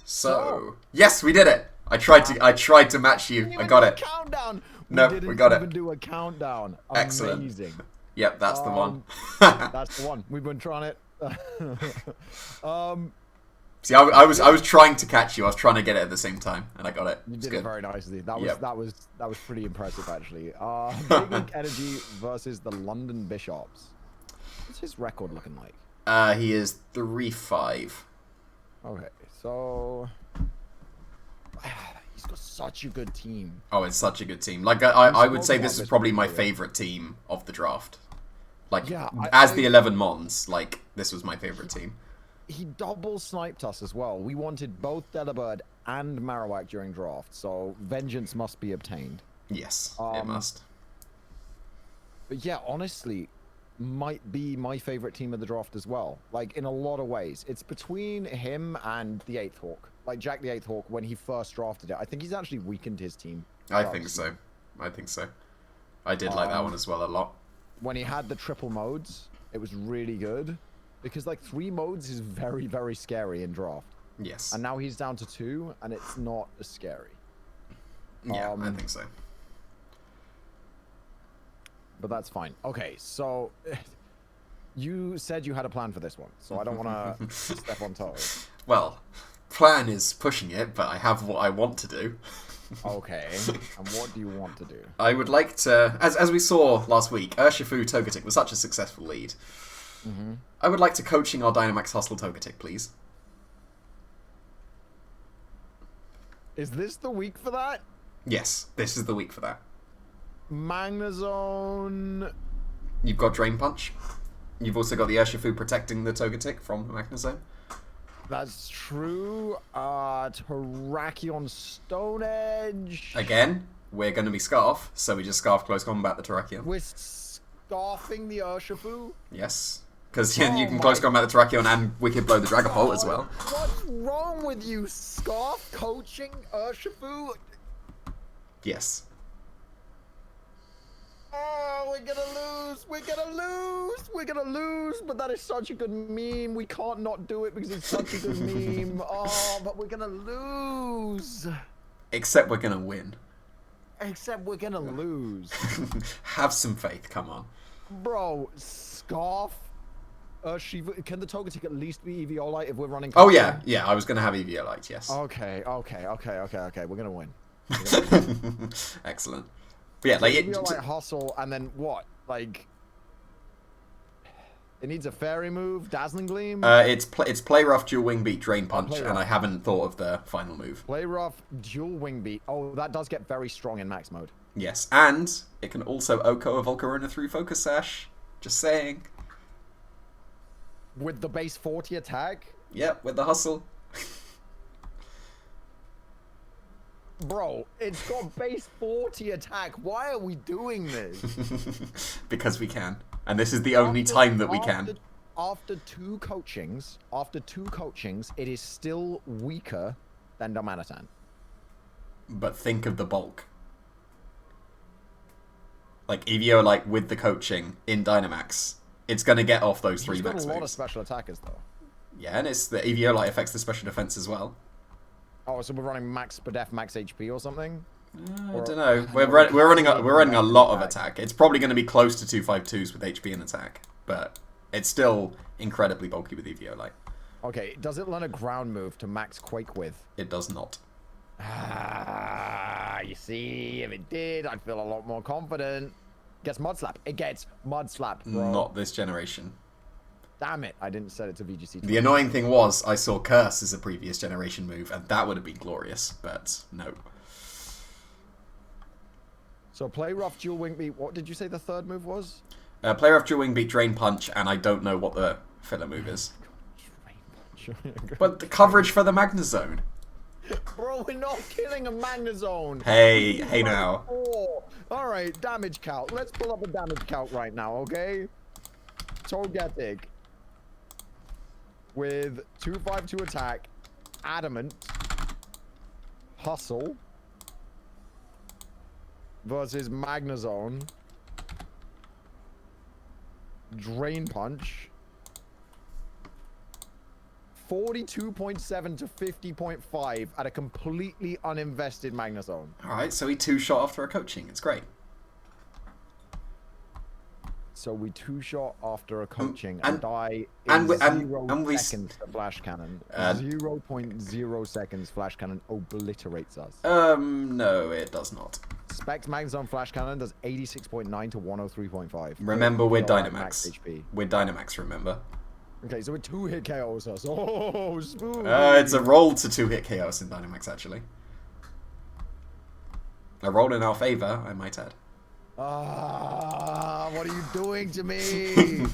So yes, we did it. I tried to match you. I got it. Countdown. No, we got it. Even do a countdown. Excellent. Amazing. Yep, that's the one. That's the one. We've been trying it. See, I was trying to catch you. I was trying to get it at the same time, and I got it. You It's did good. it very nicely. That was that was pretty impressive actually. Big Leek Energy versus the London Bisharps. What's his record looking like? He is 3-5. Okay, so he's got such a good team. Oh, it's such a good team. Like I would say this is probably my favorite team of the draft. Like as the 11 Mons, like this was my favorite team. He double sniped us as well. We wanted both Delibird and Marowak during draft, so vengeance must be obtained. Yes, it must. But yeah, honestly, might be my favorite team of the draft as well. Like in a lot of ways, it's between him and the 8th Hawk. Like Jack the 8th Hawk when he first drafted it. I think he's actually weakened his team. I think so. I think so. I did like that one as well a lot. When he had the triple modes, it was really good. Because like 3 modes is very, very scary in draft. Yes. And now he's down to 2, and it's not as scary. Yeah, I think so. But that's fine. Okay, so you said you had a plan for this one, so I don't want to step on toes. Well, plan is pushing it, but I have what I want to do. Okay, and what do you want to do? I would like to, as we saw last week, Urshifu Togetic was such a successful lead. I would like to coaching our Dynamax Hustle Togetic, please. Is this the week for that? Yes, this is the week for that. Magnezone. You've got Drain Punch. You've also got the Urshifu protecting the Togetic from the Magnezone. That's true. Terrakion Stone Edge. Again, we're going to be Scarf, so we just Scarf Close Combat the Terrakion. We're scarfing the Urshifu? Yes. Because you can Close Combat the Terrakion and Wicked Blow the Dragapult as well. What's wrong with you, Scarf coaching Urshifu? Yes. Oh, we're gonna lose! We're gonna lose! We're gonna lose! But that is such a good meme. We can't not do it because it's such a good meme. Oh, but we're gonna lose. Except we're gonna win. Except we're gonna lose. Have some faith, come on. Bro, Scarf. Can the Togetic at least be Eviolite if we're running? Oh yeah, yeah. I was gonna have Eviolite. Yes. Okay. We're gonna win. Excellent. But yeah, like Eviolite hustle, and then what? Like, it needs a fairy move, Dazzling Gleam. It's Play Rough, Dual Wing Beat, Drain Punch, and I haven't thought of the final move. Play Rough, Dual Wing Beat. Oh, that does get very strong in max mode. Yes, and it can also Oko a Volcarona through Focus Sash. Just saying. With the base 40 attack? Yep, with the hustle. Bro, it's got base 40 attack. Why are we doing this? Because we can. And this is the only time that we can. After two coachings, it is still weaker than Darmanitan. But think of the bulk. Like, Eviolite with the coaching in Dynamax, it's going to get off those 3 max moves. There's a lot of special attackers, though. Yeah, and it's the Eviolite affects the special defense as well. Oh, so we're running max Spadef, max HP or something? I don't know. We're running a lot of attack. It's probably going to be close to 252s with HP and attack, but it's still incredibly bulky with Eviolite. Okay, does it learn a ground move to max Quake with? It does not. Ah, you see, if it did, I'd feel a lot more confident. Gets Mud Slap. It gets Mud Slap, bro. Not this generation. Damn it, I didn't set it to VGC. The annoying thing was, I saw Curse as a previous generation move, and that would have been glorious, but no. So play Rough, Dual Wing Beat. What did you say the third move was? Play Rough, Dual Wing Beat, Drain Punch, and I don't know what the filler move is. But the coverage for the Magnezone. Bro, we're not killing a Magnezone. Hey now. Alright, damage count. Let's pull up a damage count right now, okay? Togetic. With 252 attack, Adamant, Hustle, versus Magnezone, Drain Punch, 42.7 to 50.5 at a completely uninvested Magnezone. Alright, so he 2-shot after a coaching. It's great. So we 2-shot after a coaching and die and in we- 0 and we seconds to Flash Cannon. 0.0 seconds Flash Cannon obliterates us. No, it does not. Specs Magnezone Flash Cannon does 86.9 to 103.5. Remember, we're Kill at max Dynamax. HP. We're Dynamax, remember? Okay, so we're 2-hit KOs us. Oh, smooth. It's a roll to 2-hit chaos in Dynamax, actually. A roll in our favor, I might add. Ah, what are you doing to me?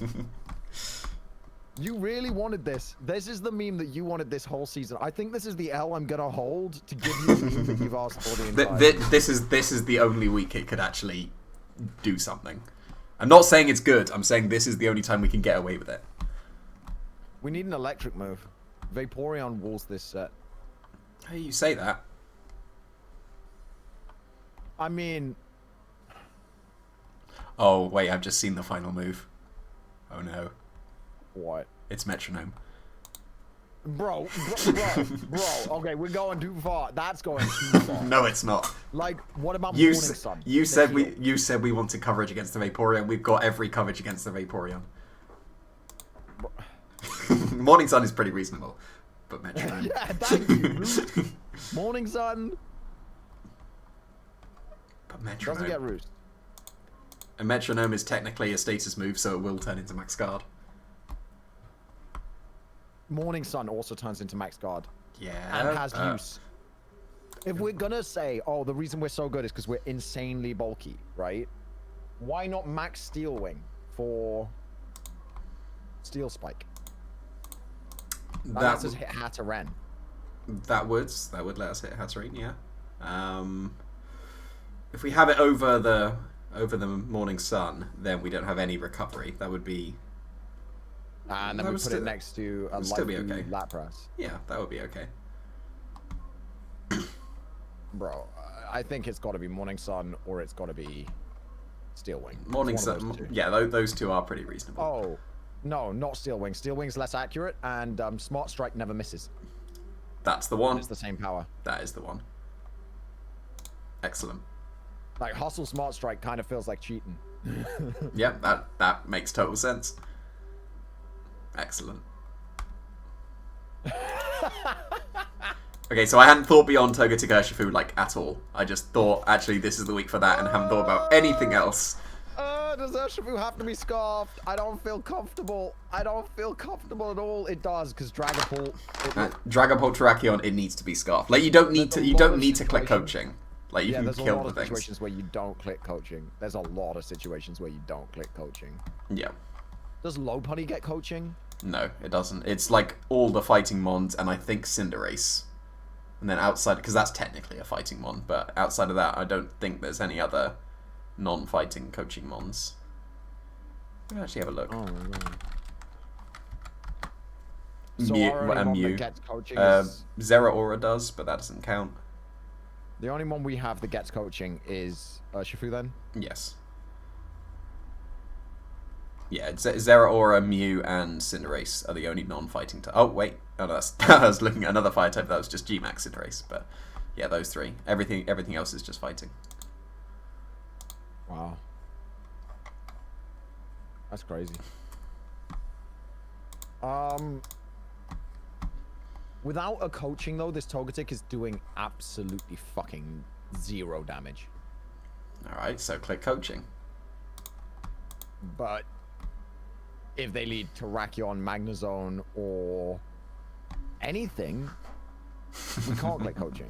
You really wanted this. This is the meme that you wanted this whole season. I think this is the L I'm gonna hold to give you the meme that you've asked for the entire This is the only week it could actually do something. I'm not saying it's good. I'm saying this is the only time we can get away with it. We need an electric move. Vaporeon walls this set. Hey, you say that. I mean... Oh, wait, I've just seen the final move. Oh, no. What? It's Metronome. Bro. Okay, we're going too far. That's going too far. No, it's not. Like, what about You Morning Sun? you said we wanted coverage against the Vaporeon. We've got every coverage against the Vaporeon. Morning Sun is pretty reasonable, but Metronome. Yeah, thank you. Morning Sun But Metronome. doesn't get Roost. A Metronome is technically a status move, so it will turn into Max Guard. Morning Sun also turns into Max Guard. Yeah. And has use. If we're gonna say, oh, the reason we're so good is because we're insanely bulky, right? Why not Max Steel Wing for Steel Spike? That lets us hit Hatterene. That would let us hit Hatterene, yeah. If we have it over the Morning Sun, then we don't have any recovery. That would be. And then we put it next to a still be okay. Lapras. Yeah, that would be okay. Bro, I think it's got to be Morning Sun or it's got to be Steel Wing. Morning Sun, yeah, those two are pretty reasonable. Oh, no, not Steel Wing. Steel Wing's less accurate, and Smart Strike never misses. That's the one. It's the same power. That is the one. Excellent. Like, Hustle Smart Strike kind of feels like cheating. Yeah, that makes total sense. Excellent. Okay, so I hadn't thought beyond Togetic Urshifu, like, at all. I just thought, actually, this is the week for that, and haven't thought about anything else. Does Urshifu have to be scarfed? I don't feel comfortable. I don't feel comfortable at all. It does, because Dragapult... Dragapult Terrakion, it needs to be scarfed. Like, you don't need to click coaching. Like, you can kill the things. There's a lot of situations where you don't click coaching. There's a lot of situations where you don't click coaching. Yeah. Does Lopunny get coaching? No, it doesn't. It's like all the fighting mons, and I think Cinderace. And then outside, because that's technically a fighting mon, but outside of that, I don't think there's any other non-fighting coaching mons. Let me actually have a look. Oh my god. So Mew, our only one Mew. that gets coaching is... Zeraora does, but that doesn't count. The only one we have that gets coaching is Urshifu then? Yes. Yeah, Zeraora, Mew, and Cinderace are the only non-fighting type. Oh, wait. No, that's I was looking at another fire type. That was just G-Max Cinderace. But yeah, those three. Everything else is just fighting. Wow. That's crazy. Without a coaching, though, this Togetic is doing absolutely fucking 0 damage. Alright, so click coaching. But if they lead to Terrakion, Magnezone, or anything, we can't click coaching.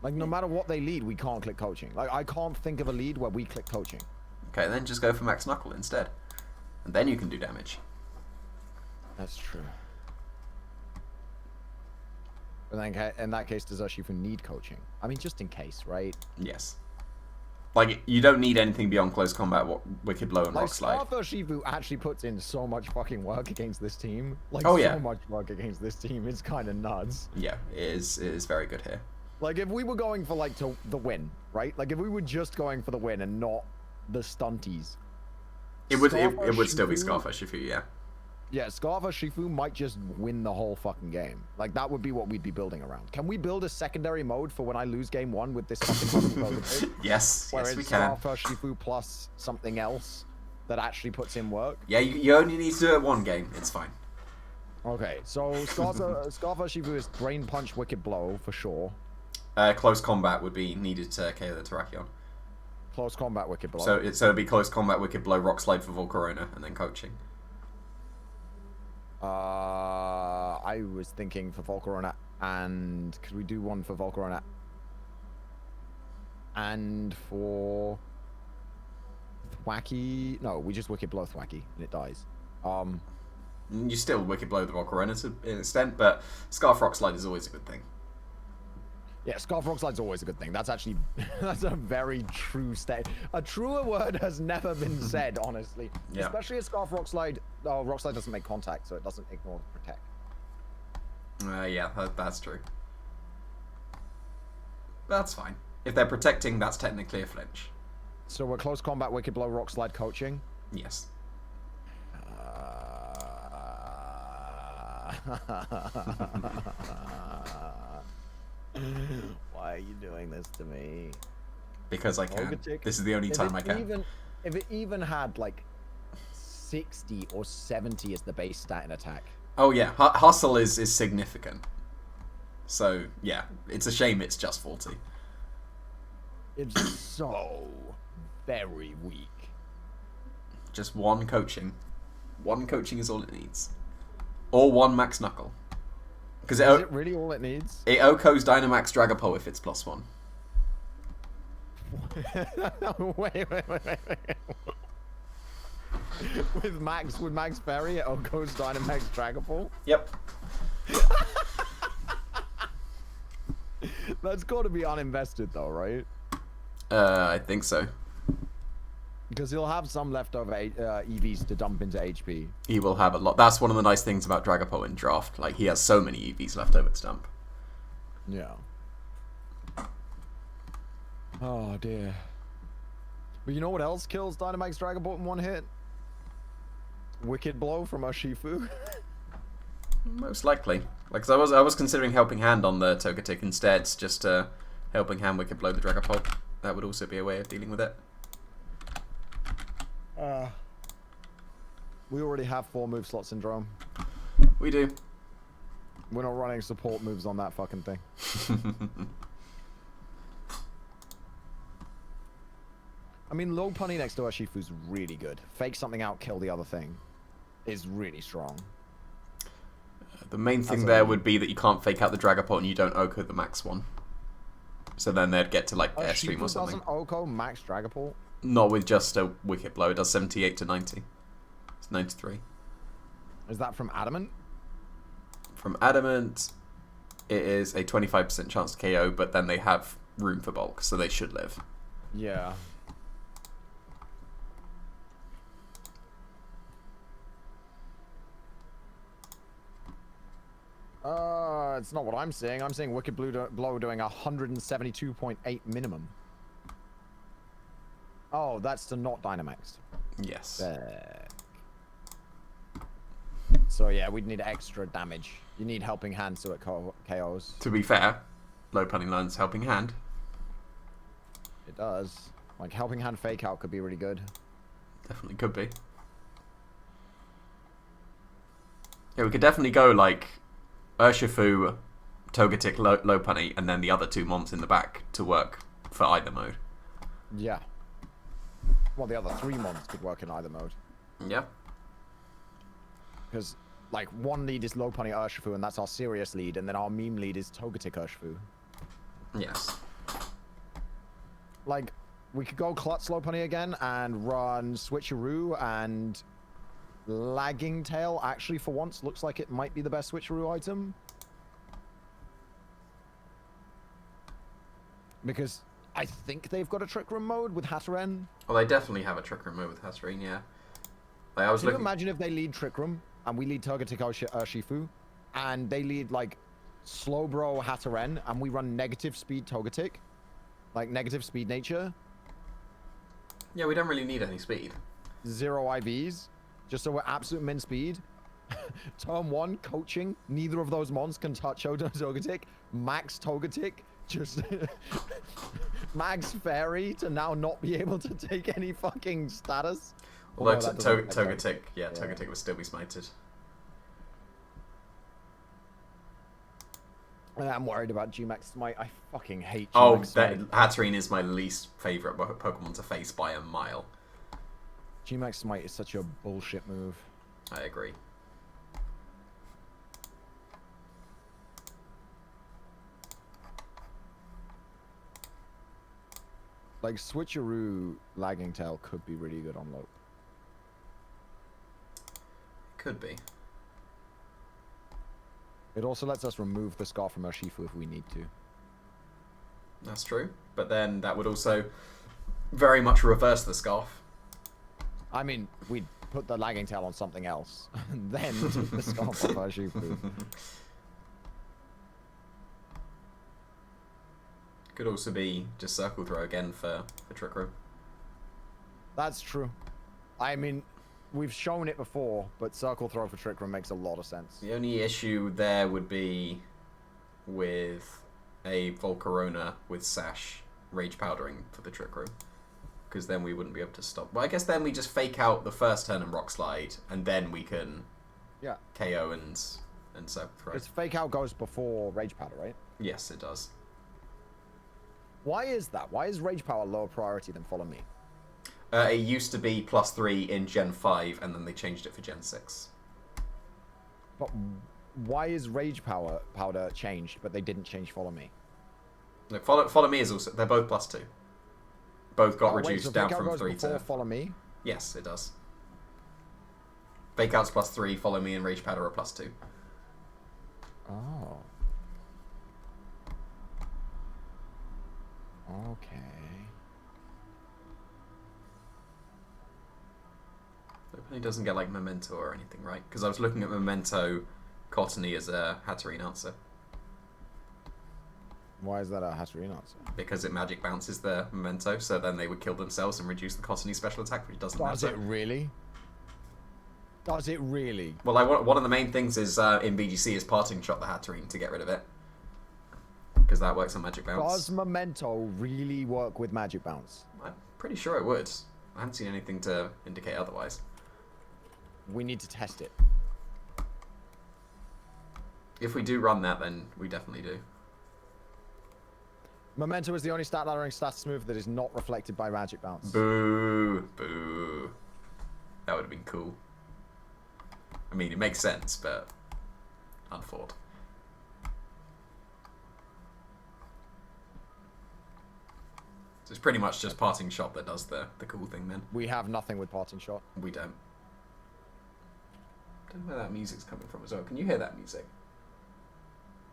Like, no matter what they lead, we can't click coaching. Like, I can't think of a lead where we click coaching. Okay, then just go for Max Knuckle instead. And then you can do damage. That's true. But then in that case, does Urshifu need coaching? I mean, just in case, right? Yes. Like, you don't need anything beyond close combat, Wicked Blow and Like, Rock Slide. Scarf Urshifu actually puts in so much fucking work against this team. Like, Oh, yeah. so much work against this team. It's kind of nuts. Yeah, it is very good here. Like, if we were going for, like, the win, right? Like, if we were just going for the win and not the stunties. It would still be Urshifu- Scarf Urshifu, yeah. Yeah, Scar vs Shifu might just win the whole fucking game. Like, that would be what we'd be building around. Can we build a secondary mode for when I lose game 1 with this fucking Togetic? Yes, Where yes, it's we can. Scar vs Shifu plus something else that actually puts in work? Yeah, you only need to do it one game. It's fine. Okay, so Scar vs Shifu is Drain Punch, Wicked Blow, for sure. Close combat would be needed to KO the Terrakion. Close combat, Wicked Blow. So it'd be close combat, Wicked Blow, Rock Slide for Volcarona, and then coaching. I was thinking for Volcarona, and could we do one for Volcarona and for Thwacky? No, we just Wicked Blow Thwacky and it dies. You still Wicked Blow the Volcarona to an extent, but Scarf Rock Slide is always a good thing. Yeah, Scarf Rock Slide's always a good thing. That's actually, that's a very true state. A truer word has never been said, honestly. Yeah. Especially a Scarf Rock Slide. Oh, Rock Slide doesn't make contact, so it doesn't ignore the protect. Yeah, that's true. That's fine. If they're protecting, that's technically a flinch. So we're close combat, Wicked Blow, Rock Slide coaching. Yes. Why are you doing this to me? Because I can. Togetic, This is the only time I can. If it even had like 60 or 70 as the base stat in attack. Oh yeah, Hustle is significant. So yeah, it's a shame it's just 40. It's so very weak. Just one coaching. One coaching is all it needs. Or one Max Knuckle. Because Is it really all it needs? It OHKOs Dynamax Dragapult if it's +1. wait. With Max Berry, it goes Dynamax Dragapult? Yep. That's got to be uninvested though, right? I think so. Because he'll have some leftover EVs to dump into HP. He will have a lot. That's one of the nice things about Dragapult in draft. Like, he has so many EVs left over to dump. Yeah. Oh dear. But you know what else kills Dynamax Dragapult in one hit? Wicked Blow from Urshifu. Most likely. Like, 'cause I was considering Helping Hand on the Togetic instead, just Helping Hand Wicked Blow the Dragapult. That would also be a way of dealing with it. We already have 4 move slot syndrome. We do. We're not running support moves on that fucking thing. I mean, low punny next to Urshifu's really good. Fake something out, kill the other thing is really strong. The main thing there would be that you can't fake out the Dragapult and you don't OHKO the max one. So then they'd get to like Airstream or something. Doesn't OHKO max Dragapult? Not with just a Wicked Blow. It does 78 to 90. It's 93. Is that from Adamant? From Adamant, it is a 25% chance to KO, but then they have room for bulk, so they should live. Yeah. It's not what I'm seeing. I'm seeing Wicked Blow doing 172.8 minimum. Oh, that's to not Dynamax. Yes. So yeah, we'd need extra damage. You need Helping Hand so it KOs. To be fair, low punning line's Helping Hand. It does. Like, Helping Hand Fake Out could be really good. Definitely could be. Yeah, we could definitely go like Urshifu, Togetic, low punny, and then the other 2 mons in the back to work for either mode. Yeah. Well, the other 3 mons could work in either mode. Yeah. Because, like, one lead is low punny Urshifu, and that's our serious lead, and then our meme lead is Togetic Urshifu. Yes. Like, we could go Klutz low punny again and run Switcheroo and Lagging Tail. Actually, for once, looks like it might be the best Switcheroo item. Because I think they've got a Trick Room mode with Hatterene. Well, they definitely have a Trick Room mode with Hatterene, yeah. Like, I was Can you looking... imagine if they lead Trick Room and we lead Togetic Urshifu and they lead like Slowbro Hatterene and we run negative speed Togetic, like negative speed nature, Yeah, we don't really need any speed. 0 IVs, just so we're absolute min speed. Turn 1, coaching. Neither of those mons can touch Togetic. Max Togetic. Just Max Fairy to now not be able to take any fucking status. Although Togetic, yeah, Togetic would still be smited. I'm worried about G-Max Smite. I fucking hate Oh, G-Max Smite. Hatterene is my least favourite Pokemon to face by a mile. G-Max Smite is such a bullshit move. I agree. Like, Switcheroo Lagging Tail could be really good on Lope. Could be. It also lets us remove the Scarf from Urshifu if we need to. That's true. But then that would also very much reverse the Scarf. I mean, we'd put the Lagging Tail on something else, and then the Scarf off Urshifu. Could also be just Circle Throw again for Trick Room. That's true. I mean, we've shown it before, but Circle Throw for Trick Room makes a lot of sense. The only issue there would be with a Volcarona with Sash Rage Powdering for the Trick Room. Because then we wouldn't be able to stop. Well, I guess then we just fake out the first turn and Rock Slide, and then we can KO and Circle Throw. Because Fake Out goes before Rage Powder, right? Yes, it does. Why is that? Why is Rage Power lower priority than Follow Me? It used to be +3 in Gen 5, and then they changed it for Gen 6. But why is Rage Powder changed, but they didn't change Follow Me? Look, Follow Me is also... They're both +2. Both got reduced down from 3 to... Follow Me? Yes, it does. Fake Out's +3, Follow Me and Rage Powder are +2. Oh. Okay. He doesn't get like Memento or anything, right? Because I was looking at Memento Cottony as a Hatterene answer. Why is that a Hatterene answer? Because it magic bounces the Memento, so then they would kill themselves and reduce the Cottony special attack, which doesn't matter. Does it really? Does it really? Well, one of the main things is in VGC is Parting Shot the Hatterene to get rid of it. Because that works on magic bounce. Does Memento really work with magic bounce? I'm pretty sure it would. I haven't seen anything to indicate otherwise. We need to test it. If we do run that, then we definitely do. Memento is the only stat laddering status move that is not reflected by magic bounce. Boo. Boo. That would have been cool. I mean, it makes sense, but unthought. So it's pretty much just Parting Shot that does the cool thing then. We have nothing with Parting Shot. We don't. Don't know where that music's coming from as well. Can you hear that music?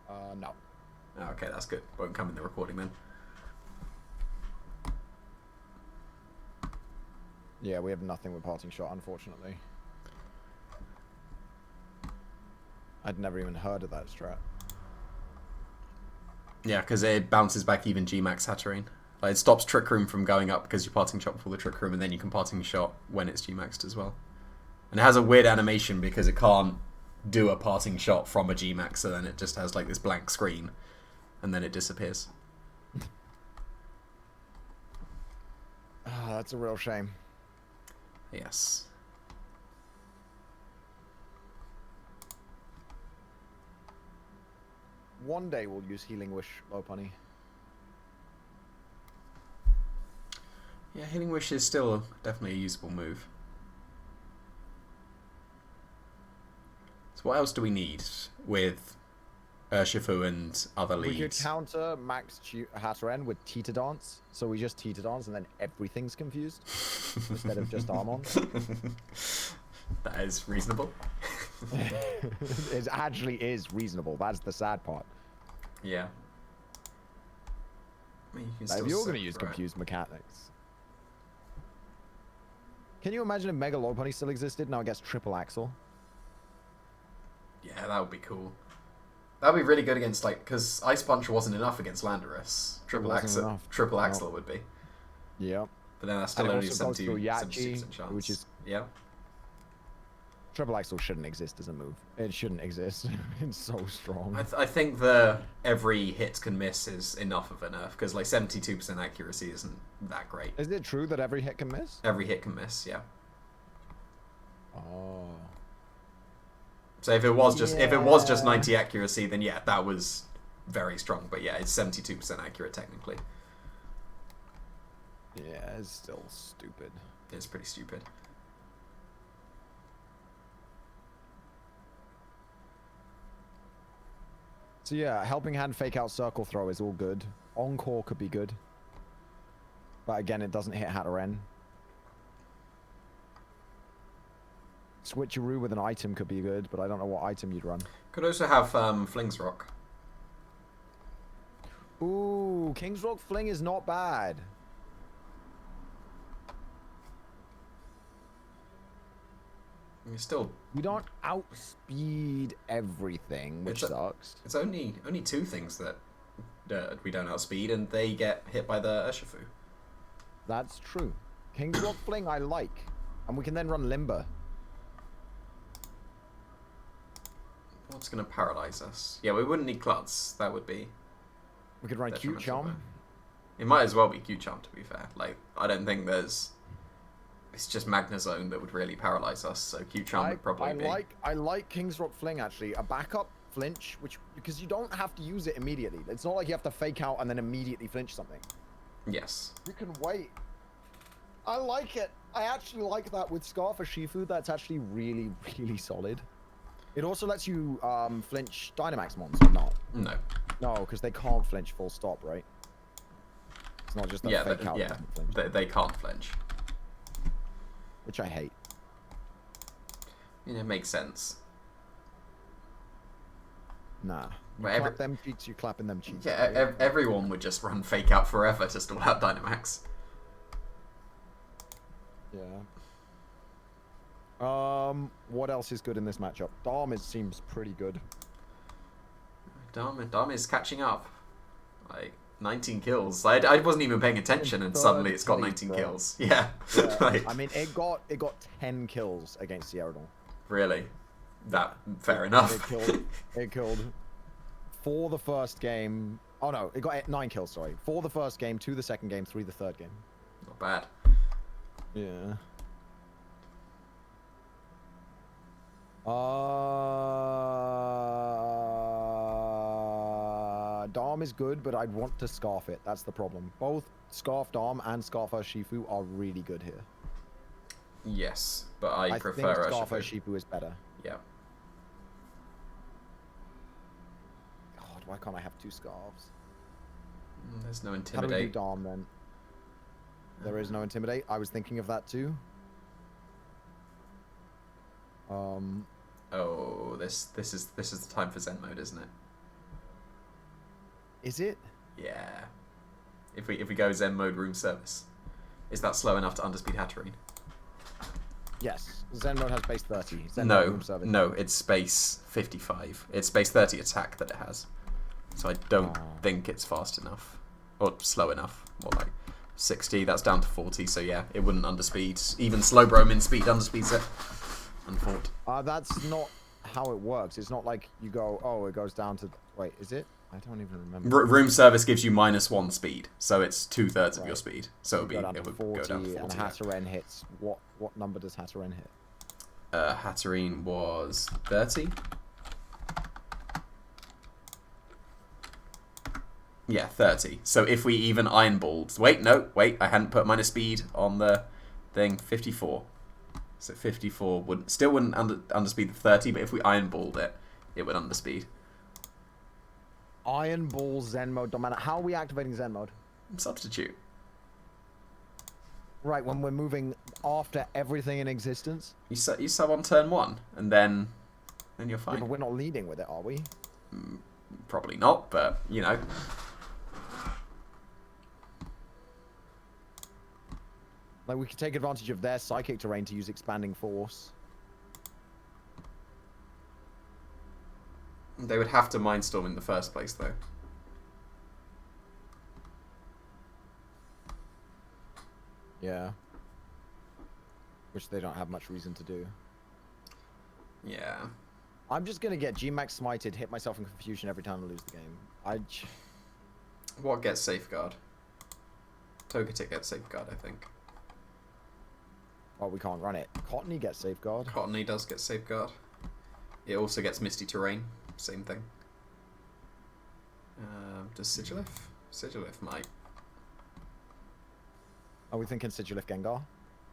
No. Oh, okay, that's good. Won't come in the recording then. Yeah, we have nothing with Parting Shot, unfortunately. I'd never even heard of that strat. Yeah, because it bounces back even G-Max Hatterene. Like, it stops Trick Room from going up because you Parting Shot before the Trick Room, and then you can Parting Shot when it's G-Maxed as well. And it has a weird animation because it can't do a Parting Shot from a G-Max, so then it just has like this blank screen, and then it disappears. Ah, that's a real shame. Yes. One day we'll use Healing Wish, Lopunny. Yeah, Healing Wish is still definitely a usable move. So what else do we need with Urshifu and other leads? We could counter Max Hatterene with Teeter Dance, so we just Teeter Dance and then everything's confused instead of just Armon. That is reasonable. It actually is reasonable. That's the sad part. Yeah. I mean, you can If you're going to use confused mechanics. Can you imagine if Mega Lopunny still existed? Now it gets triple Axle. Yeah, that would be cool. That would be really good against, like, because Ice Punch wasn't enough against Landorus. Triple Axle would be. Yeah. But then that's still only 70% Yachi, chance. which is... Yeah. Triple Axel shouldn't exist as a move. It shouldn't exist. It's so strong. I think the every hit can miss is enough of a nerf, because like 72% accuracy isn't that great. Is it true that every hit can miss? Every hit can miss, yeah. Oh. So if it was just 90 accuracy, then yeah, that was very strong. But yeah, it's 72% accurate technically. Yeah, it's still stupid. It's pretty stupid. So yeah, helping hand fake out circle throw is all good. Encore could be good. But again, it doesn't hit Hatteran. Switcheroo with an item could be good, but I don't know what item you'd run. Could also have Flings Rock. Ooh, King's Rock Fling is not bad. You still. We don't outspeed everything, which sucks. It's only two things that we don't outspeed, and they get hit by the Urshifu. That's true. King's Rock Fling I like, and we can then run Limber. What's going to paralyze us? Yeah, we wouldn't need Klutz. That would be. We could run Cute Charm. It might as well be Cute Charm, to be fair. Like, I don't think there's. It's just Magnezone that would really paralyze us, so Cute Charm would probably be. I like King's Rock Fling actually. A backup flinch, because you don't have to use it immediately. It's not like you have to fake out and then immediately flinch something. Yes. You can wait. I like it. I actually like that with Scar for Shifu. That's actually really, really solid. It also lets you flinch Dynamax mons or not? No. No, because they can't flinch full stop, right? It's not just that fake out. Yeah, they can't flinch. Which I hate. It makes sense. Nah. You clap them cheeks, you clapping them cheeks. Yeah, right? Everyone would just run fake out forever to stall out Dynamax. Yeah. What else is good in this matchup? Dharm seems pretty good. Dharm is catching up. Like 19 kills. I wasn't even paying attention, and suddenly it's got 19 kills. Yeah. Like, I mean, it got 10 kills against Sierradon. Really? Fair enough. It killed 4 the first game. Oh no, it got 9 kills. Sorry, 4 the first game, 2 the second game, 3 the third game. Not bad. Yeah. Dharm is good, but I'd want to Scarf it. That's the problem. Both Scarf Dharm and Scarf Urshifu are really good here. Yes, but I prefer think Scarf Urshifu is better. Yeah. God, why can't I have 2 Scarves? There's no Intimidate. How do we do Dharm then? There is no Intimidate. I was thinking of that too. Oh, this is the time for Zen mode, isn't it? Is it? Yeah. If we go Zen mode room service, is that slow enough to underspeed Hatterene? Yes. Zen mode has base 30. Zen no, mode room service. No, it's space 55. It's space 30 attack that it has. So I don't think it's fast enough or slow enough. More like 60. That's down to 40. So yeah, it wouldn't underspeed. Even Slowbro min speed underspeeds it. Unfought. That's not how it works. It's not like you go, oh, it goes down to... Wait, is it? I don't even remember. Room service gives you -1 speed, so it's 2/3 of your speed. So it would go down to 40. And Hatterene hits... What number does Hatterene hit? Hatterene was 30. Yeah, 30. So if we even Iron Balled... Wait, I hadn't put minus speed on the thing. 54. So 54 wouldn't underspeed the 30, but if we Iron Balled it, it would underspeed. Iron Ball Zen mode, don't matter. How are we activating Zen mode? Substitute. Right, when we're moving after everything in existence? You sub on turn 1, and then you're fine. Yeah, but we're not leading with it, are we? Probably not, but, you know. Like, we could take advantage of their psychic terrain to use Expanding Force. They would have to Mindstorm in the first place, though. Yeah. Which they don't have much reason to do. Yeah. I'm just gonna get G-Max smited, hit myself in confusion every time I lose the game. What gets safeguard? Togetic gets safeguard, I think. Oh, we can't run it. Cottony gets safeguard. Cottony does get safeguard. It also gets Misty Terrain. Same thing. Does Sigilif? Sigilif might. Are we thinking Sigilif Gengar?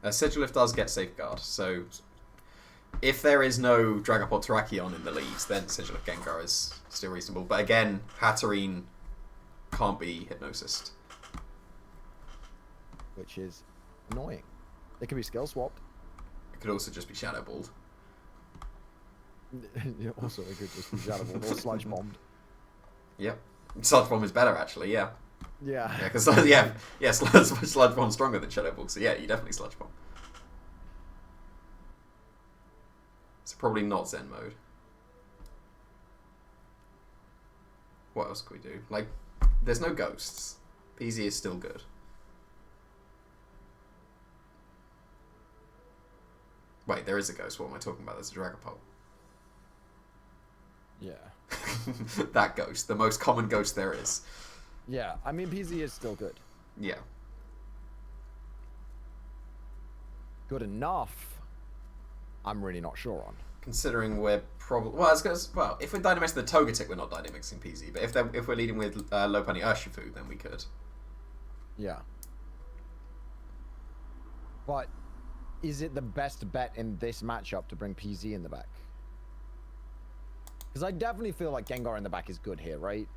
Sigilif does get safeguard, so if there is no Dragapult Terrakion in the leads, then Sigilif Gengar is still reasonable. But again, Hatterene can't be Hypnosis. Which is annoying. They can be skill swapped. It could also just be Shadow Balled. Also, it could just be Shadow Balled or Sludge Bombed. Yep. Sludge Bomb is better, actually, yeah. Yeah. Yeah, because Sludge Bomb's stronger than Shadow Ball, so yeah, you definitely Sludge Bomb. So probably not Zen mode. What else could we do? Like, there's no ghosts. PZ is still good. Wait, there is a ghost. What am I talking about? There's a Dragapult. Yeah. That ghost. The most common ghost there is. Yeah, I mean, PZ is still good. Yeah. Good enough. I'm really not sure on. Considering we're probably... Well, if we're Dynamaxing the Togetic, we're not Dynamaxing PZ. But if we're leading with Lopunny Urshifu, then we could. Yeah. But is it the best bet in this matchup to bring PZ in the back? Because I definitely feel like Gengar in the back is good here, right?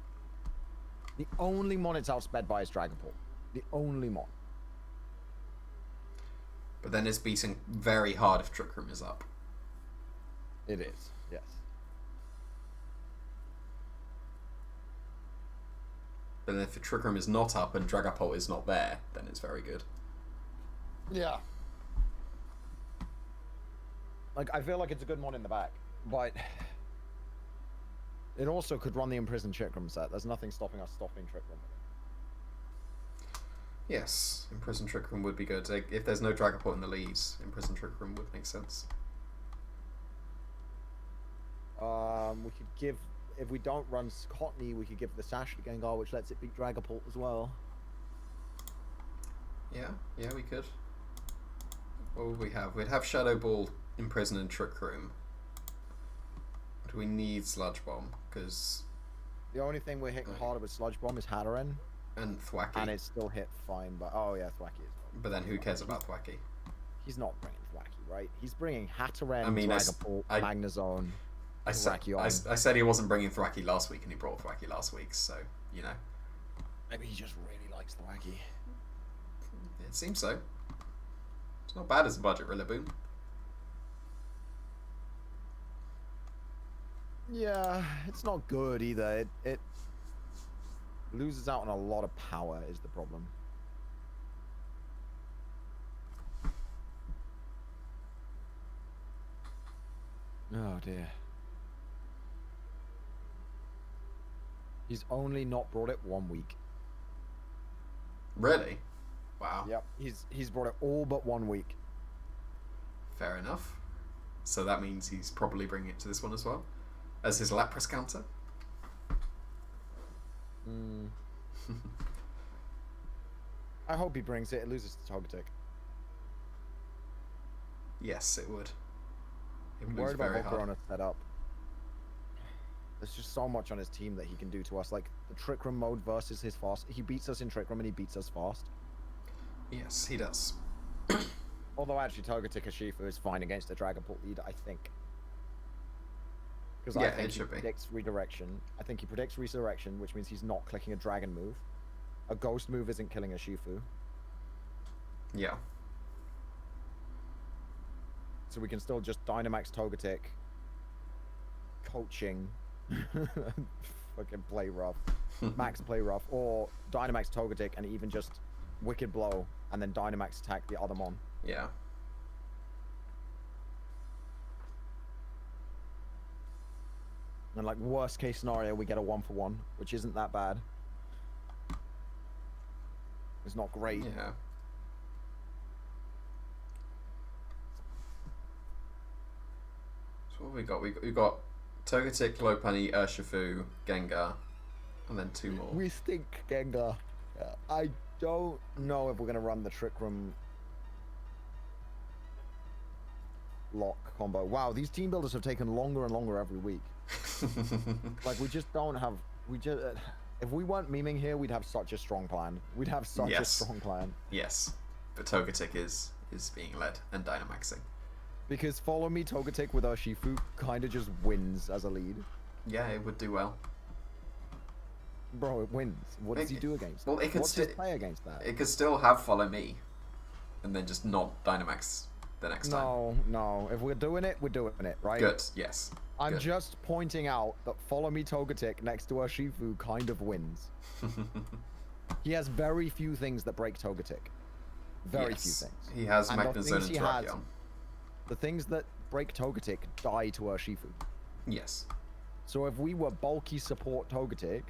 The only mon it's outsped by is Dragapult. The only mon. But then it's beating very hard if Trick Room is up. It is, yes. But then if the Trick Room is not up and Dragapult is not there, then it's very good. Yeah. Like, I feel like it's a good mon in the back, but it also could run the Imprisoned Trick Room set. There's nothing stopping us stopping Trick Room. Yes, Imprisoned Trick Room would be good. Like, if there's no Dragapult in the leads, Imprisoned Trick Room would make sense. We could give, if we don't run Cottony, we could give the Sash to Gengar, which lets it beat Dragapult as well. Yeah, we could. What would we have? We'd have Shadow Ball, Imprison, and Trick Room. Do we need Sludge Bomb? Because... The only thing we're hitting harder with Sludge Bomb is Hatterene. And Thwacky. And it's still hit fine, but... Oh, yeah, Thwacky is well. But then who cares about Thwacky? He's not bringing Thwacky, right? He's bringing Hatterene, I mean, Dragapult, Magnezone, I said he wasn't bringing Thwacky last week, and he brought Thwacky last week, so, you know. Maybe he just really likes Thwacky. It seems so. It's not bad as a budget Rillaboom. Yeah, it's not good either. It loses out on a lot of power is the problem. Oh dear. He's only not brought it 1 week. Really? Wow. Yep, he's brought it all but 1 week. Fair enough. So that means he's probably bringing it to this one as well? As his Lapras counter? I hope he brings it. It loses to Togetic. Yes, it would. It I'm would lose worried very about hard. Volcarona setup. There's just so much on his team that he can do to us. Like, the Trick Room mode versus his fast. He beats us in Trick Room and he beats us fast. Yes, he does. Although, actually, Togetic Urshifu is fine against the Dragapult lead, I think. Because Yeah, I think it he should be. predicts redirection. I think he predicts resurrection, which means he's not clicking a dragon move. A ghost move isn't killing Urshifu. Yeah. So we can still just Dynamax Togetic. Coaching. Fucking play rough. Max play rough. Or Dynamax Togetic and even just Wicked Blow. And then Dynamax attack the other mon. Yeah. And like worst case scenario, we get a 1-for-1, which isn't that bad. It's not great. Yeah. So What have we got? We've got Togetic, Lopunny, Urshifu, Gengar, and then 2 more. We stink Gengar. I don't know if we're going to run the Trick Room lock combo. Wow, these team builders have taken longer and longer every week. Like, we just don't have... if we weren't memeing here, we'd have such a strong plan. We'd have such a strong plan. Yes, but Togetic is being led and Dynamaxing. Because follow me Togetic with Urshifu kind of just wins as a lead. Yeah, it would do well. Bro, it wins. What does he do against well, that? it could What's his play against that? It could still have follow me, and then just not Dynamax the next time. No. If we're doing it, we're doing it, right? Good, yes. I'm just pointing out that follow me Togetic next to Urshifu kind of wins. He has very few things that break Togetic. Very few things. He has Magnezone and Terrakion. The things that break Togetic die to Urshifu. Yes. So if we were bulky support Togetic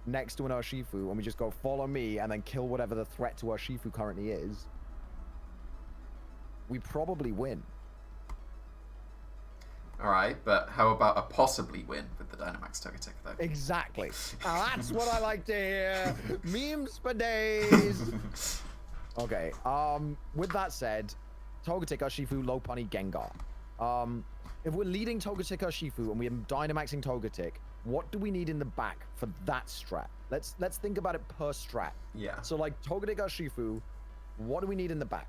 next to an Urshifu and we just go follow me and then kill whatever the threat to Urshifu currently is, we probably win. Alright, but how about a possibly win with the Dynamax Togetic though? Exactly. Now that's what I like to hear. Memes for days. Okay, with that said, Togetic, Urshifu, Lopunny, Gengar. If we're leading Togetic, Urshifu, and we're Dynamaxing Togetic, what do we need in the back for that strat? Let's think about it per strat. Yeah. So like Togetic, Urshifu, what do we need in the back?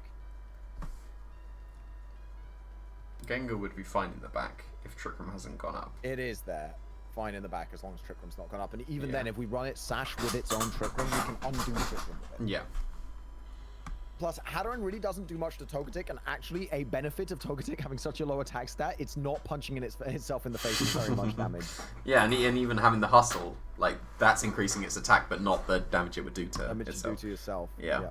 Gengar would be fine in the back if Trick Room hasn't gone up. It is there. Fine in the back as long as Trick Room's not gone up. And even then, if we run it Sash with its own Trick Room, we can undo Trick Room with it. Yeah. Plus, Hatterene really doesn't do much to Togetic, and actually a benefit of Togetic having such a low attack stat, it's not punching itself in the face with very much damage. Yeah, and even having the hustle, like, that's increasing its attack, but not the damage it would do to itself. Do to yourself. Yeah.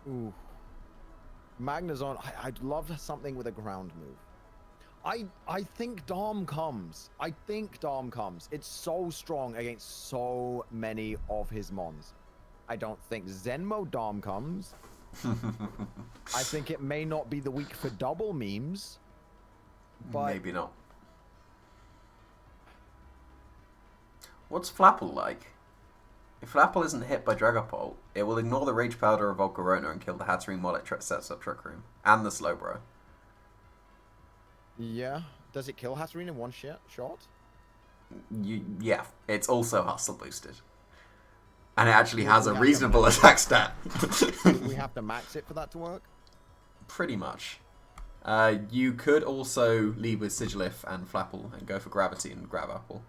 Ooh. Magnezone, I'd love something with a ground move. I think Dom comes. It's so strong against so many of his mons. I don't think Zenmo Dom comes. I think it may not be the week for double memes. But maybe not. What's Flapple like? If Flapple isn't hit by Dragapult, it will ignore the Rage Powder of Volcarona and kill the Hatterene while it sets up Trick Room. And the Slowbro. Yeah. Does it kill Hatterene in one shot? Yeah. It's also hustle boosted. And it actually has a reasonable attack stat. We have to max it for that to work? Pretty much. You could also lead with Sigilyph and Flapple and go for Gravity and Grab Apple.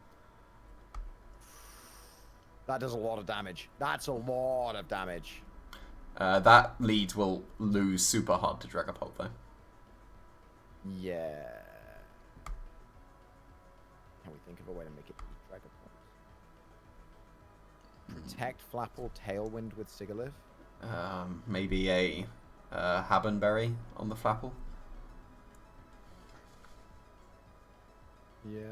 That does a lot of damage. That's a lot of damage. That lead will lose super hard to Dragapult, though. Yeah. Can we think of a way to make it Dragapult? Protect Flapple, Tailwind with Sigilyph? Maybe a Habenberry on the Flapple. Yeah.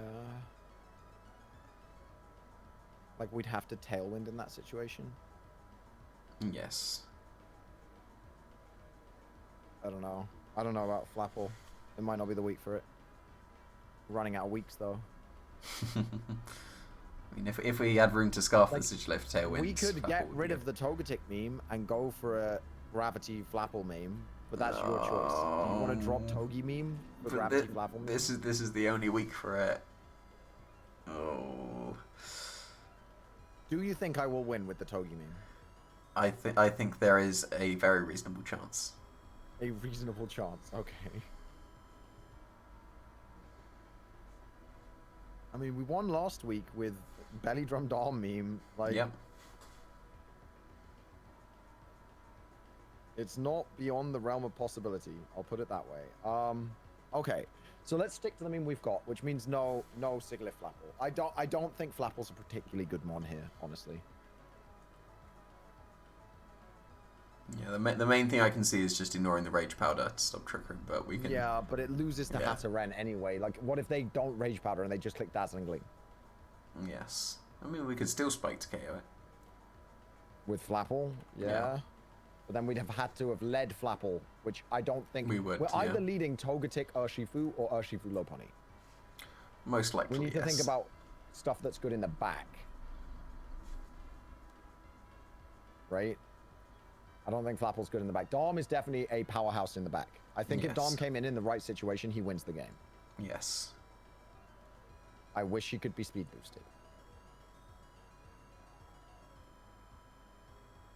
Like, we'd have to Tailwind in that situation? Yes. I don't know. I don't know about Flapple. It might not be the week for it. Running out of weeks, though. I mean, if we had room to scarf the Sigilyph Tailwind... We could get rid of the Togetic meme and go for a Gravity Flapple meme, but that's your choice. Do you want to drop Togi meme for Gravity Flapple meme? This is the only week for it. Oh... Do you think I will win with the Togi meme? I think there is a very reasonable chance. A reasonable chance, okay. I mean, we won last week with Belly Drum Doll meme. Like, yep. It's not beyond the realm of possibility. I'll put it that way. Okay. So let's stick to the meme we've got, which means no Sigilyph Flapple. I don't think Flapple's a particularly good mon here, honestly. Yeah, the main thing I can see is just ignoring the Rage Powder to stop Trick Room, but we can... Yeah, but it loses to Hatterene anyway. Like, what if they don't Rage Powder and they just click Dazzling Gleam? Yes. I mean, we could still Spike to KO it. With Flapple? Yeah. But then we'd have had to have led Flapple, which I don't think... We would, We're yeah. either leading Togetic, Urshifu, or Urshifu Lopunny. Most likely, We need to think about stuff that's good in the back. Right? I don't think Flapple's good in the back. Dom is definitely a powerhouse in the back. I think if Dom came in the right situation, he wins the game. Yes. I wish he could be speed boosted.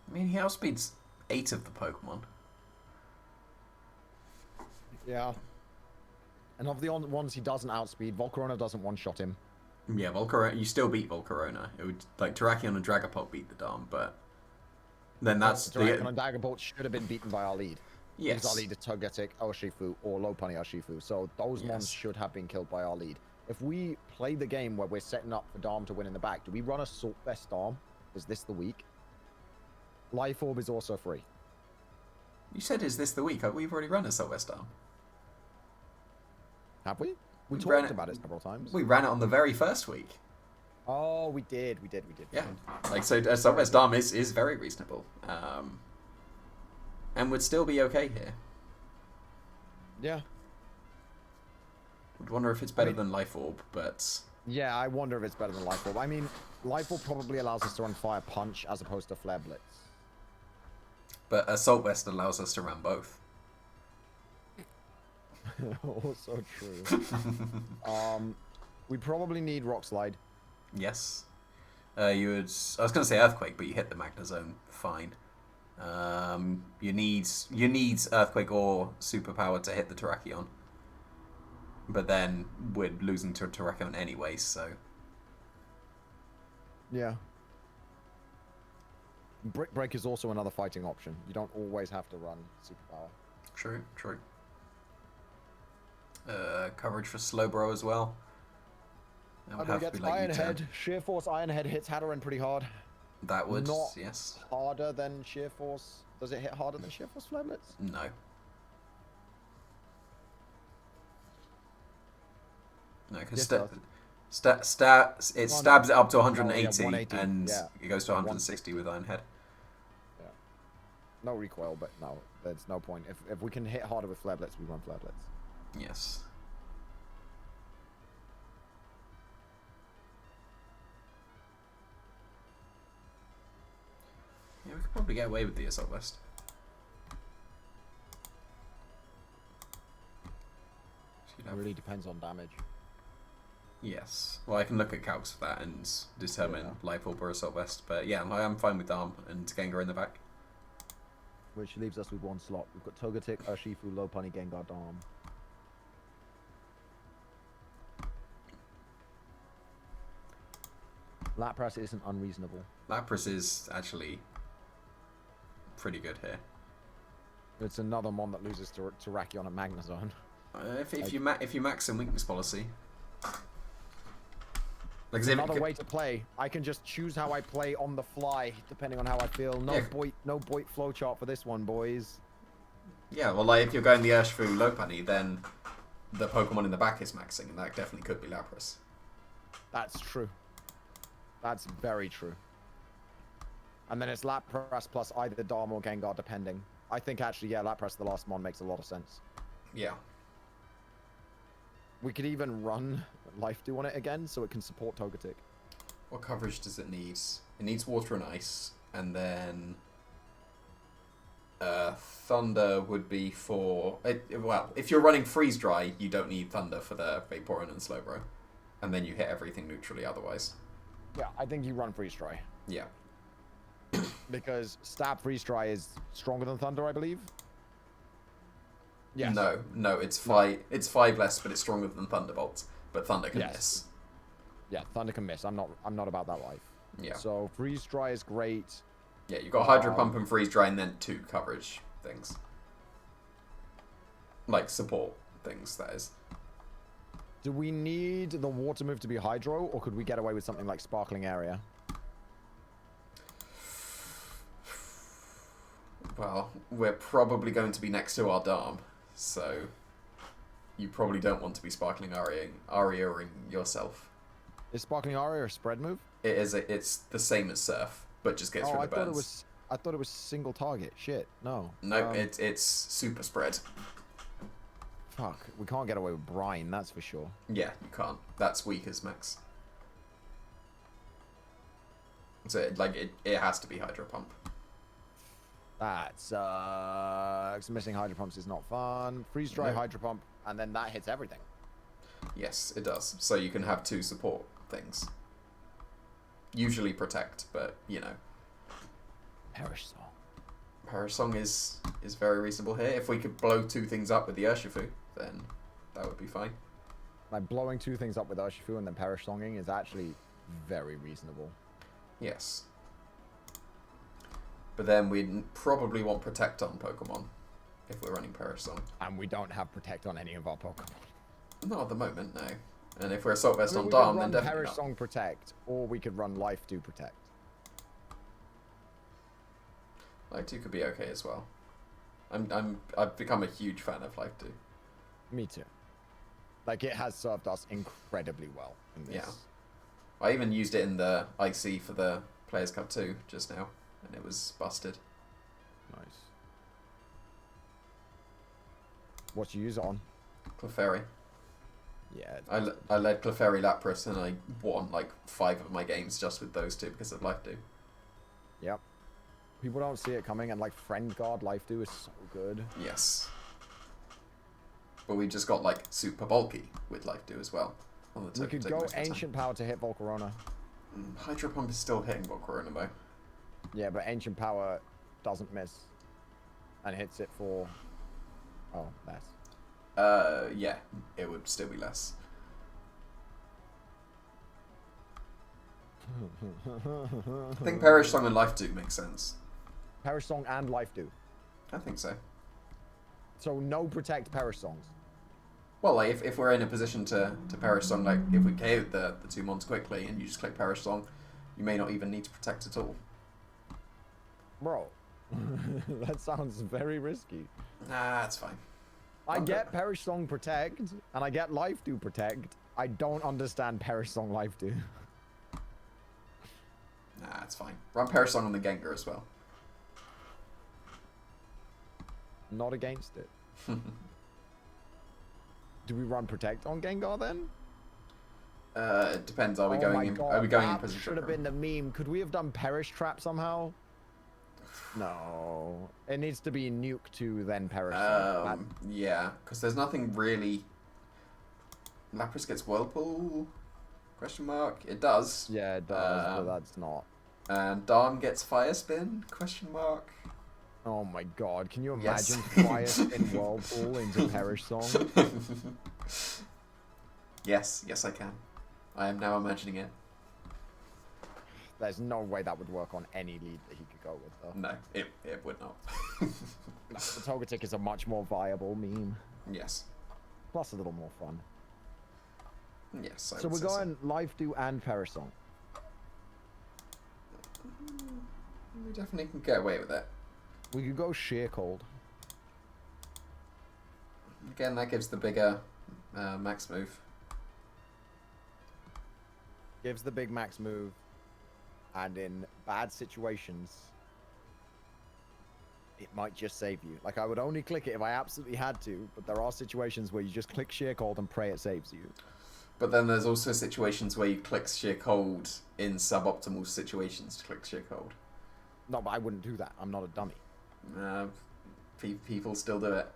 I mean, he outspeeds 8 of the Pokemon. Yeah. And of the ones he doesn't outspeed, Volcarona doesn't one-shot him. Yeah, Volcarona, you still beat Volcarona. It would, like, Terrakion and Dragapult beat the Dom, but then that's Terrakion and Daggerbolt should have been beaten by our lead. Yes. Our lead is Togetic, Urshifu, or Lopunny Urshifu. So those ones should have been killed by our lead. If we play the game where we're setting up for Dom to win in the back, do we run a Salt Vest Dom? Is this the week? Life Orb is also free. You said, is this the week? We've already run a Silvest Dom. Have we? We talked about it several times. We ran it on the very first week. Oh, we did. Yeah. Like, so Silvest Dom is very reasonable. And would still be okay here. Yeah. Would wonder if it's better than Life Orb, but... Yeah, I wonder if it's better than Life Orb. I mean, Life Orb probably allows us to run Fire Punch as opposed to Flare Blitz. But Assault Vest allows us to run both. Also true. We probably need Rock Slide. Yes. You would... I was going to say Earthquake, but you hit the Magnezone fine. You need Earthquake or Superpower to hit the Terrakion. But then we're losing to Terrakion anyway, so... Yeah. Brick Break is also another fighting option. You don't always have to run Superpower. True, true. Coverage for Slowbro as well. That would have to be like Iron Head. Sheer Force Iron Head hits Hatterene pretty hard. That would, Not yes. harder than Sheer Force. Does it hit harder than Sheer Force Flare Blitz? No. No, because it stabs it up to 180, 180 and it goes to 160 with Iron Head. Yeah. No recoil, but no, there's no point. If we can hit harder with Flare Blitz, we run Flare Blitz. Yes. Yeah, we could probably get away with the Assault Vest. It really depends on damage. Yes. Well, I can look at calcs for that and determine Life Orb or Assault Vest. But yeah, I am fine with Dom and Gengar in the back. Which leaves us with one slot. We've got Togetic, Urshifu, Lopunny, Gengar, Dom. Lapras isn't unreasonable. Lapras is actually pretty good here. It's another mon that loses to Terrakion and Magnezone. If you max in weakness policy, like another way to play. I can just choose how I play on the fly, depending on how I feel. No Boyt flowchart for this one, boys. Yeah, well, like if you're going the Urshifu Lopunny, then the Pokemon in the back is maxing, and that definitely could be Lapras. That's true. That's very true. And then it's Lapras plus either Dom or Gengar, depending. I think actually, yeah, Lapras the last mon makes a lot of sense. Yeah. We could even run Life Dew on it again, so it can support Togetic. What coverage does it need? It needs Water and Ice, and then Thunder would be for... well, if you're running Freeze Dry, you don't need Thunder for the Vaporeon and Slowbro. And then you hit everything neutrally otherwise. Yeah, I think you run Freeze Dry. Yeah. Because Stab Freeze Dry is stronger than Thunder, I believe. Yes. No, it's five less, but it's stronger than Thunderbolt. But Thunder can miss. Yeah, Thunder can miss. I'm not about that life. Yeah. So Freeze Dry is great. Yeah, you've got Hydro Pump and Freeze Dry, and then 2 coverage things. Like support things, that is. Do we need the water move to be Hydro, or could we get away with something like Sparkling Area? Well, we're probably going to be next to our Dom, so you probably don't want to be Sparkling Aria-ing yourself. Is Sparkling Aria a spread move? It is. It's the same as Surf, but just gets rid of burns. I thought it was single target. Shit, no. No, it's super spread. Fuck, we can't get away with brine, that's for sure. Yeah, you can't. That's weak as max. So it has to be hydro pump. That sucks. Missing hydro pumps is not fun. Freeze dry hydro pump, and then that hits everything. Yes, it does. So you can have 2 support things. Usually protect, but you know. Perish Song. Perish Song is very reasonable here. If we could blow 2 things up with the Urshifu, then that would be fine. Like blowing 2 things up with Urshifu and then Perish Songing is actually very reasonable. Yes. But then we'd probably want Protect on Pokemon if we're running Perish Song. And we don't have Protect on any of our Pokemon. Not at the moment, no. And if we're Assault Vest on we Darm, could then run definitely Perish not. Song Protect, or we could run Life Do Protect. Life 2 could be okay as well. I've become a huge fan of Life 2. Me too. Like, it has served us incredibly well in this. Yeah. I even used it in the IC for the Players Cup 2 just now, and it was busted. Nice. What you use it on? Clefairy. Yeah. I led Clefairy Lapras, and I won like 5 of my games just with those 2 because of Life 2. Yep. People don't see it coming, and like Friend Guard Life Do is so good. Yes. But we just got like super bulky with Life 2 as well. On the We could go Ancient Power to hit Volcarona. Hydro Pump is still hitting Volcarona though. Yeah, but Ancient Power doesn't miss. And hits it for... Oh, less. Yeah, it would still be less. I think Perish Song and Life 2 makes sense. Perish Song and Life Do. I think so. So no Protect Perish Songs. Well, like, if we're in a position to Perish Song, like if we KO the 2 mons quickly and you just click Perish Song, you may not even need to protect at all. Bro, that sounds very risky. Nah, that's fine. I get Perish Song Protect, and I get Life Do Protect. I don't understand Perish Song Life Do. Nah, that's fine. Run Perish Song on the Gengar as well. Not against it. Do we run Protect on Gengar then? It depends. Are we going in? God, Are we going in that position? should have been the meme. Could we have done Perish Trap somehow? No. It needs to be Nuke 2 then Perish. Yeah, because there's nothing really. Lapras gets Whirlpool? Question mark. It does. Yeah, it does, but that's not. And Darm gets Fire Spin? Question mark. Oh my god, can you Yes. imagine Fire Spin Whirlpool into Perish Song? Yes, yes I can. I am now imagining it. There's no way that would work on any lead that he could go with, though. No, it would not. The Togetic is a much more viable meme. Yes. Plus a little more fun. Yes, I So would we're say so. going Life Do and Perish Song. We definitely can get away with it. We could go Sheer Cold. Again, that gives the bigger max move. Gives the big max move. And in bad situations, it might just save you. Like, I would only click it if I absolutely had to, but there are situations where you just click Sheer Cold and pray it saves you. But then there's also situations where you click Sheer Cold in suboptimal situations to click Sheer Cold. No, but I wouldn't do that. I'm not a dummy. People still do it.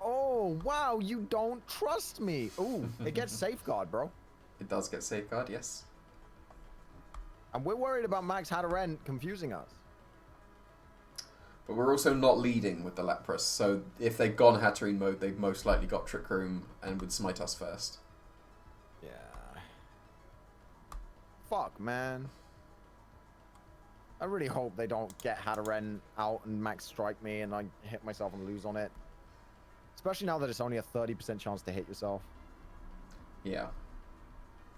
Oh, wow, you don't trust me. Ooh, it gets Safeguard, bro. It does get Safeguard, yes. And we're worried about Max Hadaren confusing us. But we're also not leading with the Lapras, so if they'd gone Hatterene mode, they've most likely got Trick Room and would smite us first. Yeah. Fuck, man. I really hope they don't get Hadaren out and Max strike me and I hit myself and lose on it. Especially now that it's only a 30% chance to hit yourself. Yeah.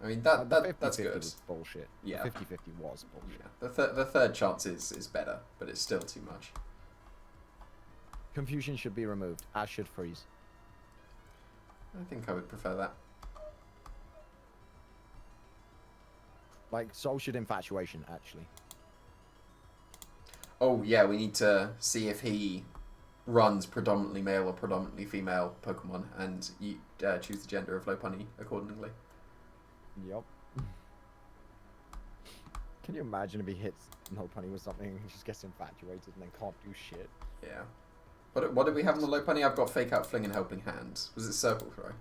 I mean, Like, the that's 50-50 good. was bullshit. Yeah. The 50-50 was bullshit. Yeah. The third chance is better, but it's still too much. Confusion should be removed, as should Freeze. I think I would prefer that. Like, so should Infatuation, actually. Oh yeah, we need to see if he runs predominantly male or predominantly female Pokemon, and you choose the gender of Lopunny accordingly. Yep. Can you imagine if he hits Lopunny with something and he just gets infatuated and then can't do shit? Yeah. What did we have on the Lopunny? I've got Fake Out, Fling, and Helping Hand. Was it Circle Throw?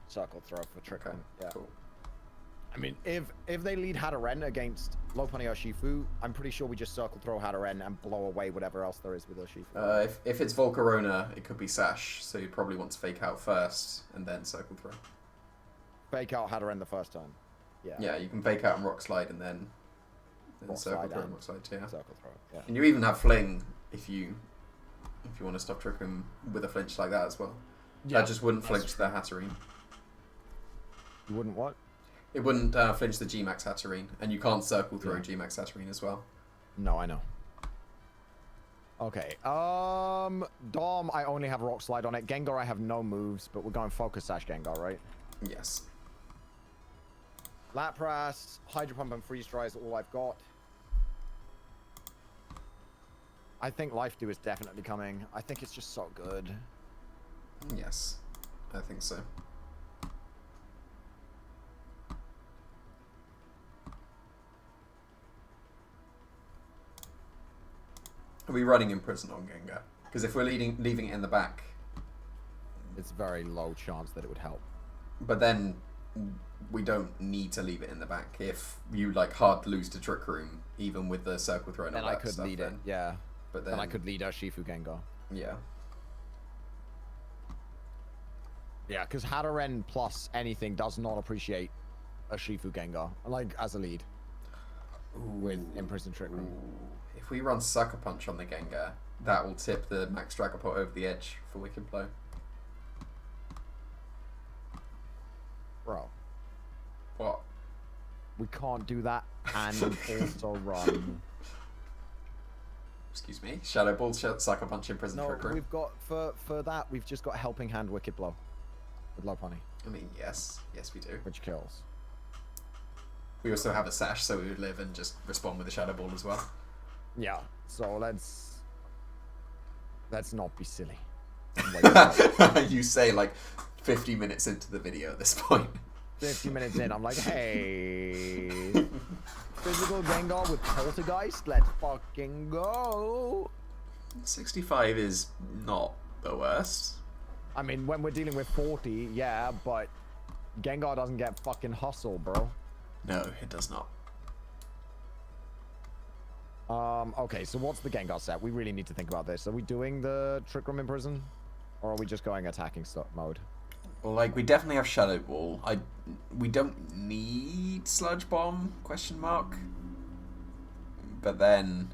Circle Throw for Trick Room. Yeah. Cool. I mean, if they lead Hatterene against Lopunny or Shifu, I'm pretty sure we just Circle Throw Hatterene and blow away whatever else there is with Urshifu. If it's Volcarona, it could be Sash, so you'd probably want to Fake Out first and then Circle Throw. Fake out Hatterene the first time. Yeah. Yeah, you can Fake Out and Rock Slide and then Circle Throw and Rock Slide, yeah. Circle Throw, yeah. And you even have Fling if you want to stop Trick Room with a flinch like that as well. Yeah, that just wouldn't flinch the Hatterene. You wouldn't what? It wouldn't flinch the G-Max Hatterene, and you can't Circle Throw G-Max Hatterene as well. No, I know. Okay, Dom, I only have Rock Slide on it. Gengar, I have no moves, but we're going Focus Sash Gengar, right? Yes. Lapras, Hydro Pump, and Freeze Dry is all I've got. I think Life Dew is definitely coming. I think it's just so good. Yes, I think so. Are we running Imprison on Gengar? Because if we're leaving it in the back... It's very low chance that it would help. But then we don't need to leave it in the back. If you like hard lose to Trick Room, even with the Circle Throw and all that I could stuff, lead it, yeah. But then I could lead Urshifu Gengar. Yeah. Yeah, because Hatterene plus anything does not appreciate Urshifu Gengar, like as a lead. With Imprison Trick Room. If we run Sucker Punch on the Gengar, that will tip the Max Dragapult over the edge for Wicked Blow. Bro. What? We can't do that and also run. Excuse me? Shadow Ball, Sucker Punch, Imprison Trick Room? No, we've got, for that, we've just got Helping Hand Wicked Blow. With Lopunny. I mean, yes. Yes, we do. Which kills. We also have a Sash, so we would live and just respond with a Shadow Ball as well. Yeah, so let's not be silly. You say like 50 minutes into the video at this point. 50 minutes in, I'm like, hey, physical Gengar with Poltergeist, let's fucking go. 65 is not the worst. I mean, when we're dealing with 40, yeah, but Gengar doesn't get fucking hustle, bro. No, it does not. Okay, so what's the Gengar set? We really need to think about this. Are we doing the Trick Room Imprison? Or are we just going attacking mode? Well, like, we definitely have Shadow Ball. We don't need Sludge Bomb, question mark. But then,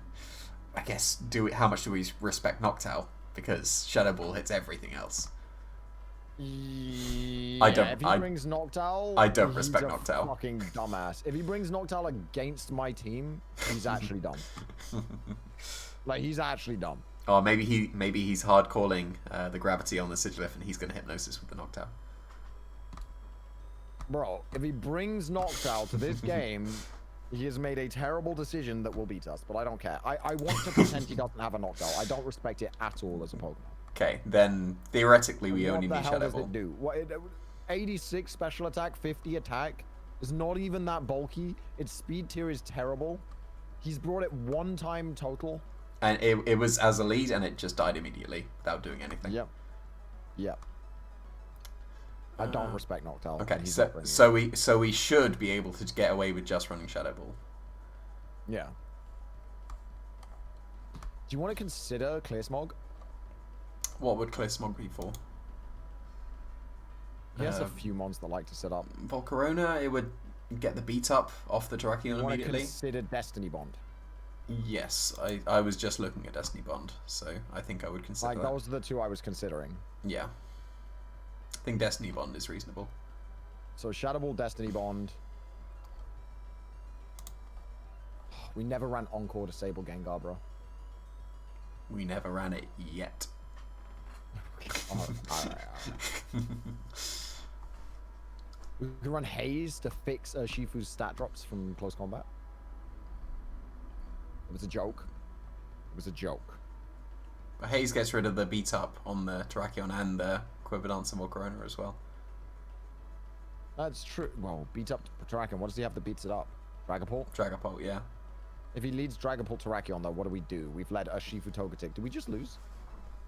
I guess, how much do we respect Noctowl? Because Shadow Ball hits everything else. Yeah, if he brings Noctowl, I don't respect Noctowl. Fucking dumbass. If he brings Noctowl against my team, he's actually dumb. Like, he's actually dumb. Oh, maybe he's hard calling the gravity on the Sigilyph and he's going to Hypnosis with the Noctowl. Bro, if he brings Noctowl to this game, he has made a terrible decision that will beat us, but I don't care. I want to pretend he doesn't have a Noctowl. I don't respect it at all as a Pokemon. Okay, then theoretically we only need Shadow Ball. What the hell does it do? What, 86 special attack, 50 attack. It's not even that bulky. Its speed tier is terrible. He's brought it one time total. And it was as a lead and it just died immediately without doing anything. Yep. Yep. I don't respect Noctowl. Okay, so we should be able to get away with just running Shadow Ball. Yeah. Do you want to consider Clear Smog? What would Clear Smog be for? He has a few mons that like to set up. Volcarona, it would get the beat up off the Terrakion immediately. Want to consider Destiny Bond? Yes, I was just looking at Destiny Bond, so I think I would consider that. Those are the two I was considering. Yeah. I think Destiny Bond is reasonable. So Shadow Ball, Destiny Bond. We never ran Encore Disable Gengar, bro. We never ran it yet. Alright. We can run Haze to fix Shifu's stat drops from close combat. It was a joke. It was a joke. But Hayes gets rid of the beat up on the Terrakion and the Quiver Dancer Corona as well. That's true. Well, beat up Terrakion. What does he have that beats it up? Dragapult? Dragapult, yeah. If he leads Dragapult Terrakion, though, what do? We've led Urshifu Togetic. Did we just lose?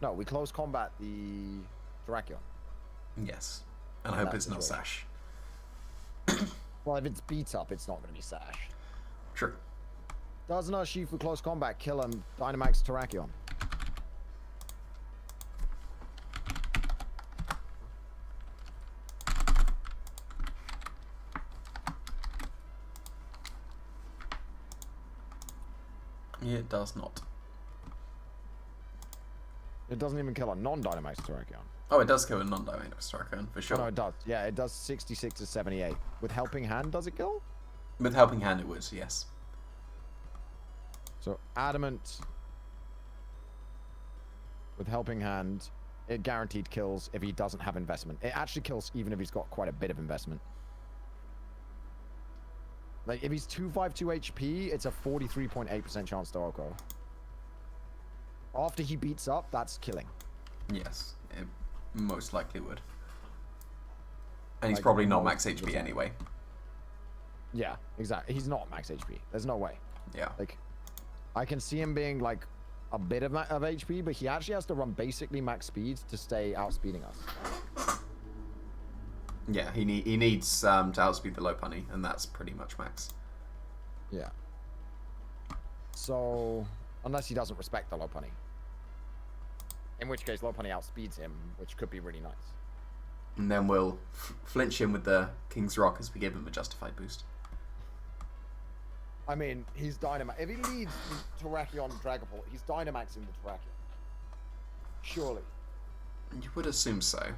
No, we close combat the Terrakion. Yes. And I hope it's not Sash. Well, if it's beat up, it's not going to be Sash. True. Doesn't Urshifu close combat kill him? Dynamax Terrakion. It does not. It doesn't even kill a non-Dynamax Terrakion. Oh, it does kill a non-Dynamax Terrakion, for sure. Oh, no, it does. Yeah, it does 66 to 78. With Helping Hand, does it kill? With Helping Hand, it would, yes. So, Adamant. With Helping Hand, it guaranteed kills if he doesn't have investment. It actually kills even if he's got quite a bit of investment. Like, if he's 252 HP, it's a 43.8% chance to OHKO. After he beats up, that's killing. Yes, it most likely would. And he's Like, probably not max HP anyway. Yeah, exactly. He's not max HP. There's no way. Yeah. Like, I can see him being, like, a bit of HP, but he actually has to run basically max speed to stay outspeeding us. Yeah, he needs to outspeed the Lopunny, and that's pretty much max. Yeah. So, unless he doesn't respect the Lopunny. In which case, Lopunny outspeeds him, which could be really nice. And then we'll flinch him with the King's Rock as we give him a justified boost. I mean, he's Dynamax. If he leads the Terrakion Dragapult, he's Dynamaxing the Terrakion. Surely. You would assume so.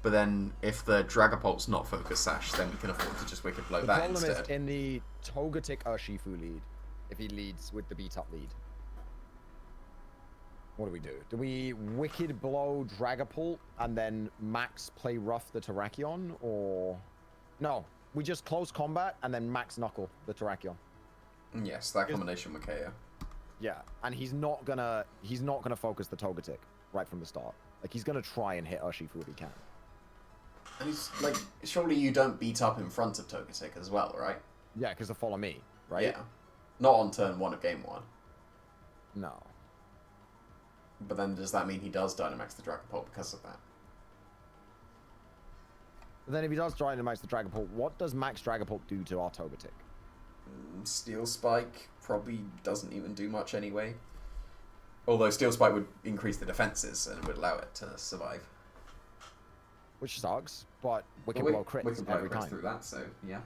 But then, if the Dragapult's not Focus Sash, then we can afford to just Wicked Blow that instead. The problem is in the Togetic Urshifu lead, if he leads with the beat-up lead. What do? Do we Wicked Blow Dragapult and then max play rough the Terrakion, or... No, we just close combat and then max Knuckle the Terrakion. Yes, that combination would KO. Yeah, and he's not gonna focus the Togetic right from the start. Like, he's gonna try and hit Urshifu if he can. And he's like, surely you don't beat up in front of Togetic as well, right? Yeah, because of Follow Me, right? Yeah. Not on turn 1 of game 1. No. But then does that mean he does Dynamax the Dragapult because of that? But then if he does Dynamax the Dragapult, what does Max Dragapult do to our Togetic? Steel Spike probably doesn't even do much anyway. Although Steel Spike would increase the defenses and would allow it to survive. Which sucks, but Wicked Blow crits every time. Through that, so yeah.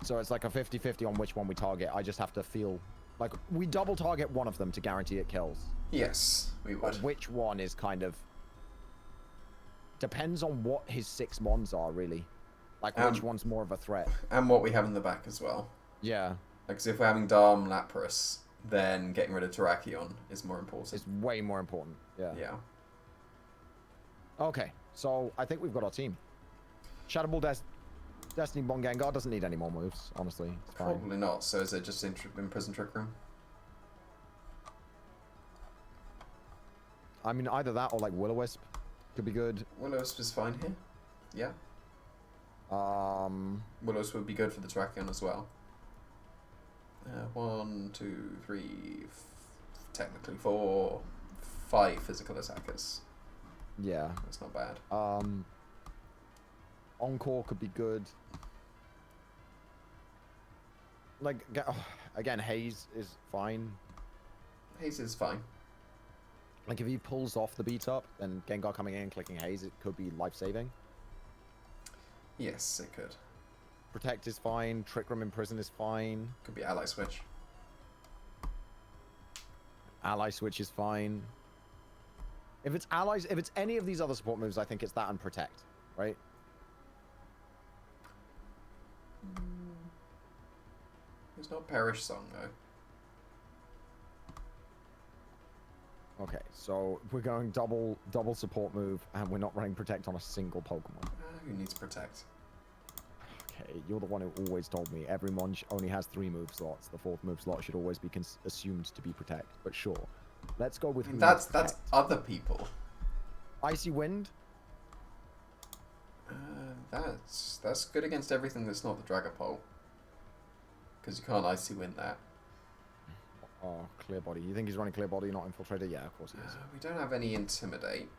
So it's like a 50-50 on which one we target. I just have to feel... Like, we double target one of them to guarantee it kills. Yes, we would. But which one is kind of... Depends on what his 6 mons are, really. Like, which one's more of a threat. And what we have in the back as well. Yeah. Like, so if we're having Darm, Lapras, then getting rid of Terrakion is more important. It's way more important. Yeah. Yeah. Okay, so I think we've got our team. Shadow Ball Destiny Bond Gengar doesn't need any more moves, honestly. It's fine. Probably not, so is it just in Prison Trick Room? I mean, either that or like Will-O-Wisp could be good. Will-O-Wisp is fine here. Yeah. Will-O-Wisp would be good for the Terrakion as well. 1, 2, 3, technically 4, 5 physical attackers. Yeah. That's not bad. Encore could be good. Like, again, Haze is fine. Haze is fine. Like, if he pulls off the beat up, then Gengar coming in and clicking Haze, it could be life-saving. Yes, it could. Protect is fine. Trick Room Imprison is fine. Could be Ally Switch. Ally Switch is fine. If it's allies, if it's any of these other support moves, I think it's that and Protect, right? It's not Perish Song, though. Okay, so we're going double support move, and we're not running Protect on a single Pokemon. Who needs Protect? Okay, You're the one who always told me every mon only has 3 move slots. The 4th move slot should always be assumed to be protect. But sure, let's go with. That's other people. Icy Wind. That's good against everything that's not the Dragapult. Because you can't Icy Wind that. Oh, Clear Body. You think he's running Clear Body, not Infiltrator? Yeah, of course he is. We don't have any Intimidate.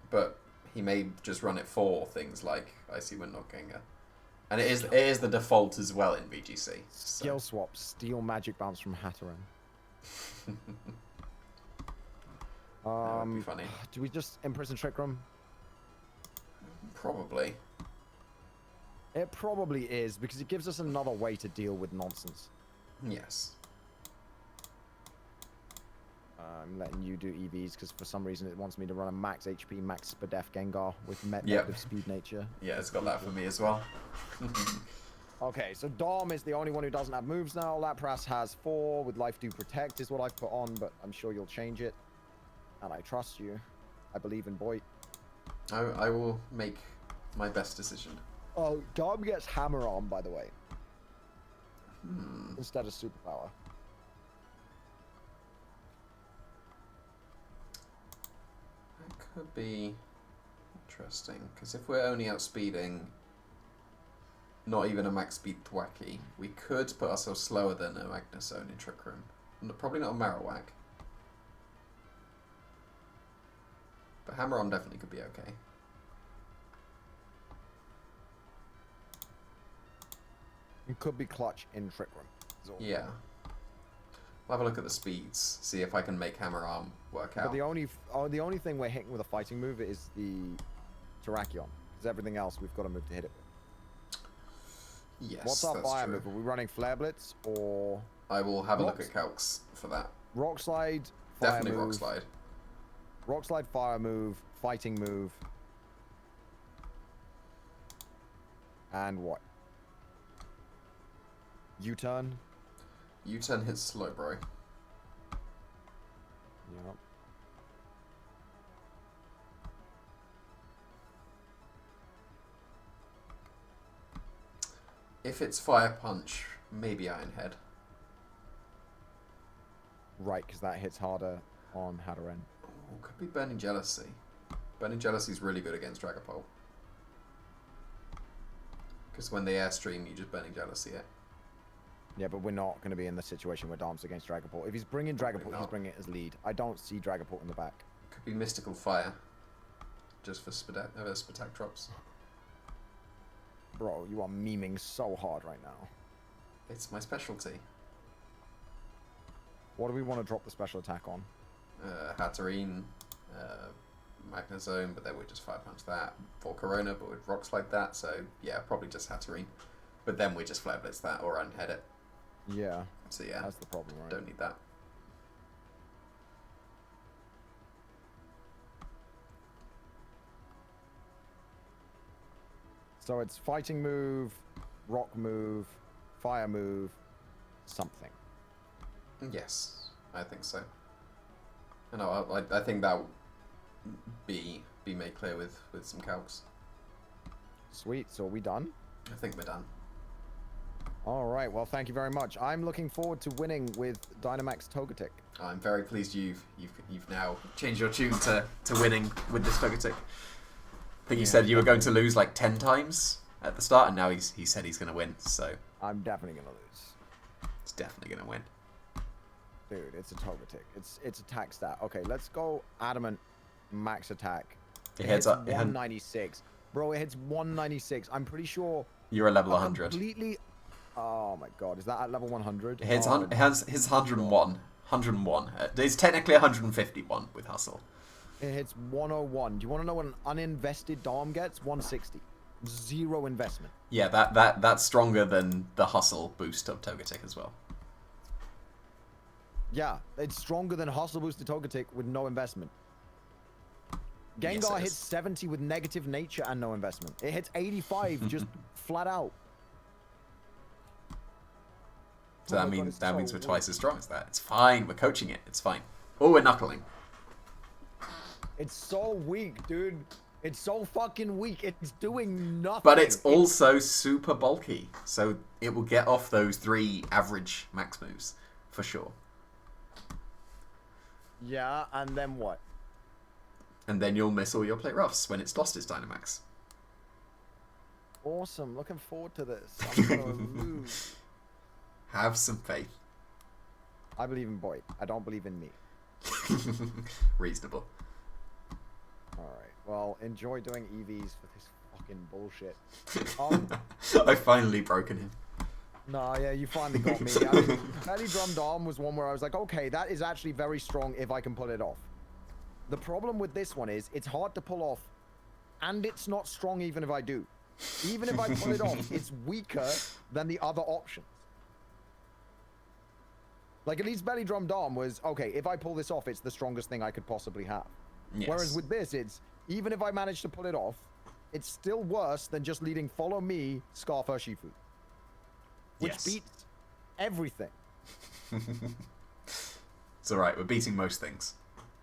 But he may just run it for things like Icy Wind or Gengar. And it is the default as well in VGC. Skill swap, Steel Magic Bounce from Hatterene. That would be funny. Do we just Imprison Trick Room? Probably. It probably is, because it gives us another way to deal with nonsense. Yes. I'm letting you do EVs because for some reason it wants me to run a max HP, max Spadef Gengar with negative speed nature. Yeah, it's got that for me as well. Okay, so Dom is the only one who doesn't have moves now. Lapras has 4 with Life Do Protect is what I've put on, but I'm sure you'll change it. And I trust you. I believe in Boyt. I will make my best decision. Oh, Dom gets Hammer Arm, by the way. Instead of Superpower. Could be interesting, because if we're only outspeeding not even a max speed Thwacky, we could put ourselves slower than a Magnezone in Trick Room. Probably not a Marowak. But Hammer On definitely could be okay. You could be clutch in Trick Room. Yeah. I'll have a look at the speeds, see if I can make Hammer Arm work out. But the only thing we're hitting with a fighting move is the Terrakion. Because everything else we've got to move to hit it with. Yes, what's our fire true. move? Are we running Flare Blitz or... I will have a look at calcs for that. Rock Slide, fire Definitely move. Rock Slide. Rock Slide, fire move, fighting move. And what? U-turn? U-turn hits Slowbro. Yep. If it's Fire Punch, maybe Iron Head. Right, because that hits harder on Hatterene. Oh, could be Burning Jealousy. Burning Jealousy is really good against Dragapult. Because when they airstream, you just Burning Jealousy it. Yeah, but we're not going to be in the situation where Dom's against Dragapult. If he's bringing Dragapult, he's bringing it as lead. I don't see Dragapult in the back. Could be Mystical Fire. Just for Spatak drops. Bro, you are memeing so hard right now. It's my specialty. What do we want to drop the special attack on? Hatterene, Magnezone, but then we just Fire Punch that. For Corona, but with rocks like that, so yeah, probably just Hatterene. But then we just Flare Blitz that or unhead it. Yeah. So yeah, that's the problem, right? Don't need that. So it's fighting move, rock move, fire move, something. Yes, I think so. And I think that will be made clear with some calcs. Sweet. So are we done? I think we're done. All right. Well, thank you very much. I'm looking forward to winning with Dynamax Togetic. I'm very pleased you've now changed your tune to winning with this Togetic. I think you said you were going to lose like 10 times at the start, and now he said he's going to win. So I'm definitely going to lose. It's definitely going to win. Dude, it's a Togetic. It's attack stat. Okay, let's go Adamant max attack. It hits 196. Bro, it hits 196. I'm pretty sure you're a level 100. Completely. Oh my god, is that at level 100? It hits it has his 101. 101. It's technically 151 with Hustle. It hits 101. Do you want to know what an uninvested Dom gets? 160. Zero investment. Yeah, that's stronger than the Hustle boost of Togetic as well. Yeah, it's stronger than Hustle boosted Togetic with no investment. Gengar hits 70 with negative nature and no investment. It hits 85 just flat out. So that means we're twice as strong as that. It's fine. We're coaching it. It's fine. Oh, we're knuckling. It's so weak, dude. It's so fucking weak. It's doing nothing. But it's also super bulky, so it will get off those 3 average max moves for sure. Yeah, and then what? And then you'll miss all your plate roughs when it's lost its Dynamax. Awesome. Looking forward to this. I'm gonna lose. Have some faith. I believe in Boyt. I don't believe in me. Reasonable. Alright. Well, enjoy doing EVs for this fucking bullshit. I've finally broken him. No, yeah, you finally got me. I mean, Belly Drummed Arm was one where I was like, okay, that is actually very strong if I can pull it off. The problem with this one is it's hard to pull off, and it's not strong even if I do. Even if I pull it off, it's weaker than the other options. Like, at least Belly Drummed Arm was, okay, if I pull this off, it's the strongest thing I could possibly have. Yes. Whereas with this, it's, even if I manage to pull it off, it's still worse than just leading Follow Me, Scarf Shifu. Which beats everything. It's alright, we're beating most things.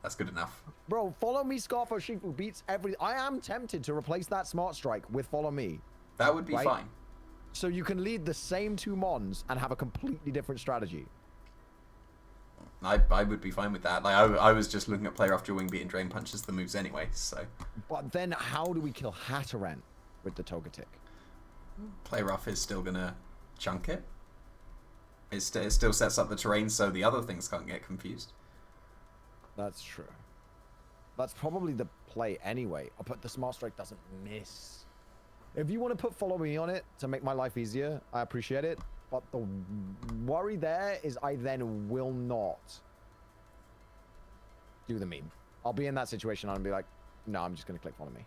That's good enough. Bro, Follow Me, Scarf Shifu beats every... I am tempted to replace that Smart Strike with Follow Me. That would be fine. So you can lead the same 2 Mons and have a completely different strategy. I would be fine with that. Like I was just looking at Play Rough, Dual Wing Beat, and Drain Punches, the moves anyway, so... But then how do we kill Hatterene with the Togetic? Play Rough is still gonna chunk it. It still sets up the terrain so the other things can't get confused. That's true. That's probably the play anyway. But the Smart Strike doesn't miss. If you want to put Follow Me on it to make my life easier, I appreciate it. But the worry there is I then will not do the meme. I'll be in that situation and I'll be like, no, I'm just going to click Follow Me.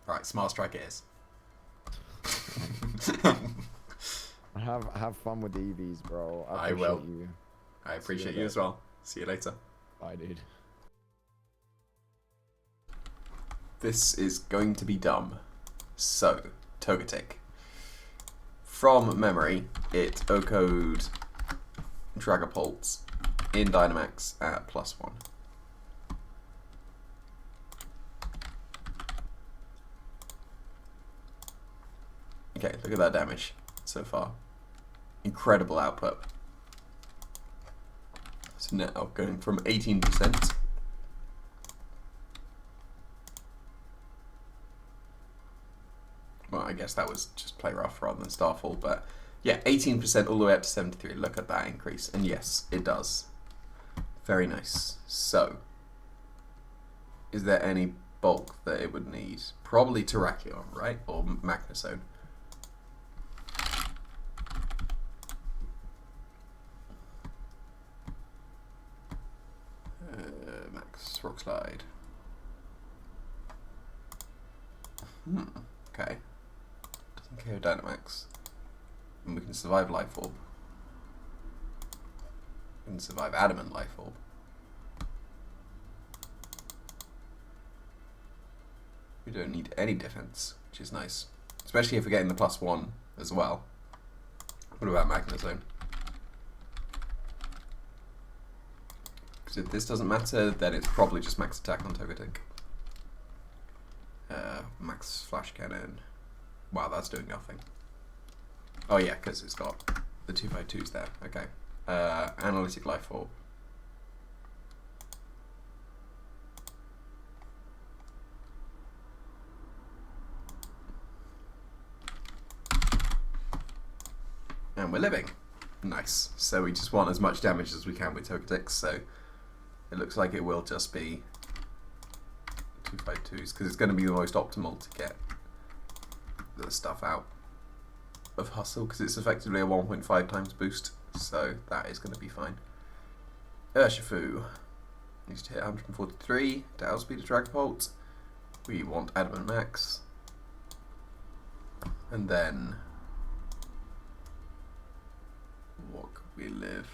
Alright, Smart Strike it is. Have fun with the EVs, bro. I will. You. I appreciate you as well. See you later. Bye, dude. This is going to be dumb. So, Togetic. From memory, it OHKO'd Dragapult in Dynamax at +1. Okay, look at that damage so far. Incredible output. So now going from 18%. Well, I guess that was just Play Rough rather than Starfall, but yeah, 18% all the way up to 73. Look at that increase. And yes, it does. Very nice. So, is there any bulk that it would need? Probably Terrakion, right? Or Magnezone. Max Rock Slide. Okay. Doesn't KO Dynamax. And we can survive Life Orb. We can survive Adamant Life Orb. We don't need any defense, which is nice. Especially if we're getting the +1 as well. What about Magnezone? Because if this doesn't matter, then it's probably just max attack on Togetic. Max Flash Cannon. Wow, that's doing nothing. Oh yeah, because it's got the 2x2s there. Okay. Analytic Life Orb. And we're living. Nice. So we just want as much damage as we can with Togetic, so it looks like it will just be 2x2s, because it's going to be the most optimal to get the stuff out of Hustle, because it's effectively a 1.5 times boost, so that is going to be fine. Urshifu needs to hit 143 to outspeed a Dragapult. We want Adamant Max. And then what could we live?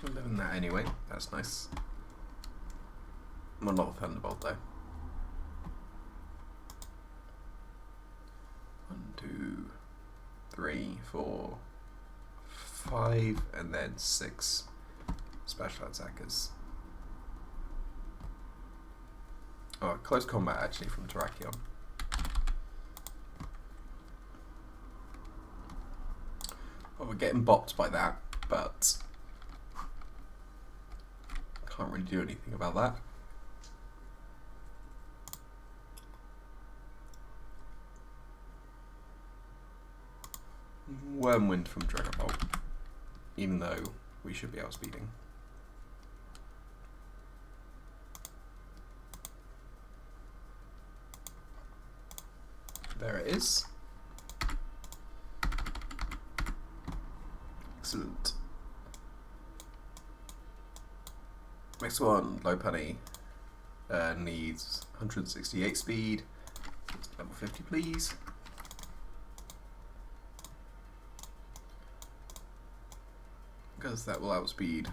We're living that anyway, that's nice. Well, not a Thunderbolt though. 1, 2, 3, 4, 5, and then 6 special attackers. Oh, close combat actually from Terrakion. Well, we're getting bopped by that, but can't really do anything about that. Wormwind from Dragonbolt, even though we should be outspeeding. There it is. Excellent. Next one, Lopunny. Needs 168 speed. Level 50, please. Because that will outspeed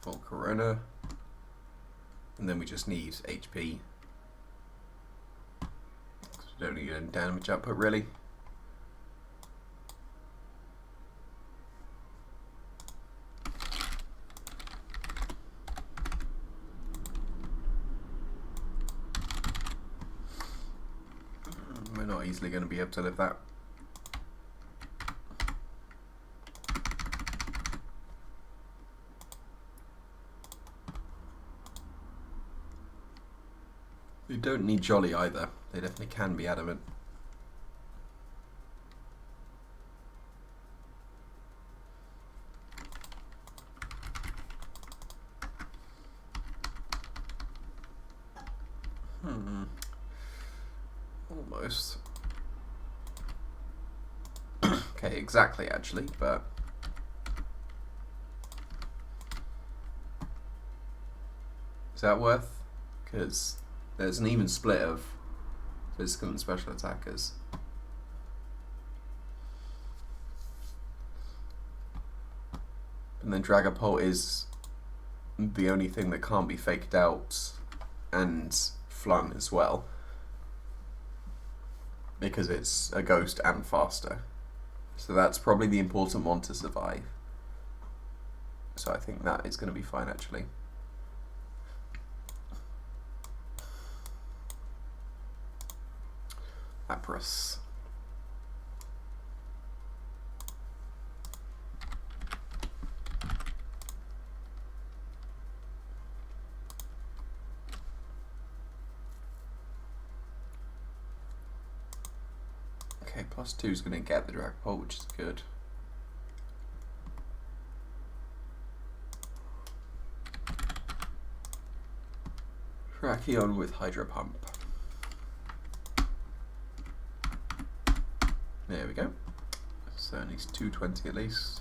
full Corona. And then we just need HP. We don't need any damage output really. We're not easily going to be able to live that. We don't need Jolly either. They definitely can be adamant. Almost. Okay, exactly actually, but is that worth? Because there's an even split of physical and special attackers. And then Dragapult is the only thing that can't be faked out and flung as well, because it's a ghost and faster. So that's probably the important one to survive. So I think that is going to be fine actually. Lapras. Okay, +2 is going to get the Dragapult, which is good. Terrakion with Hydro Pump. There we go. So it needs 220 at least.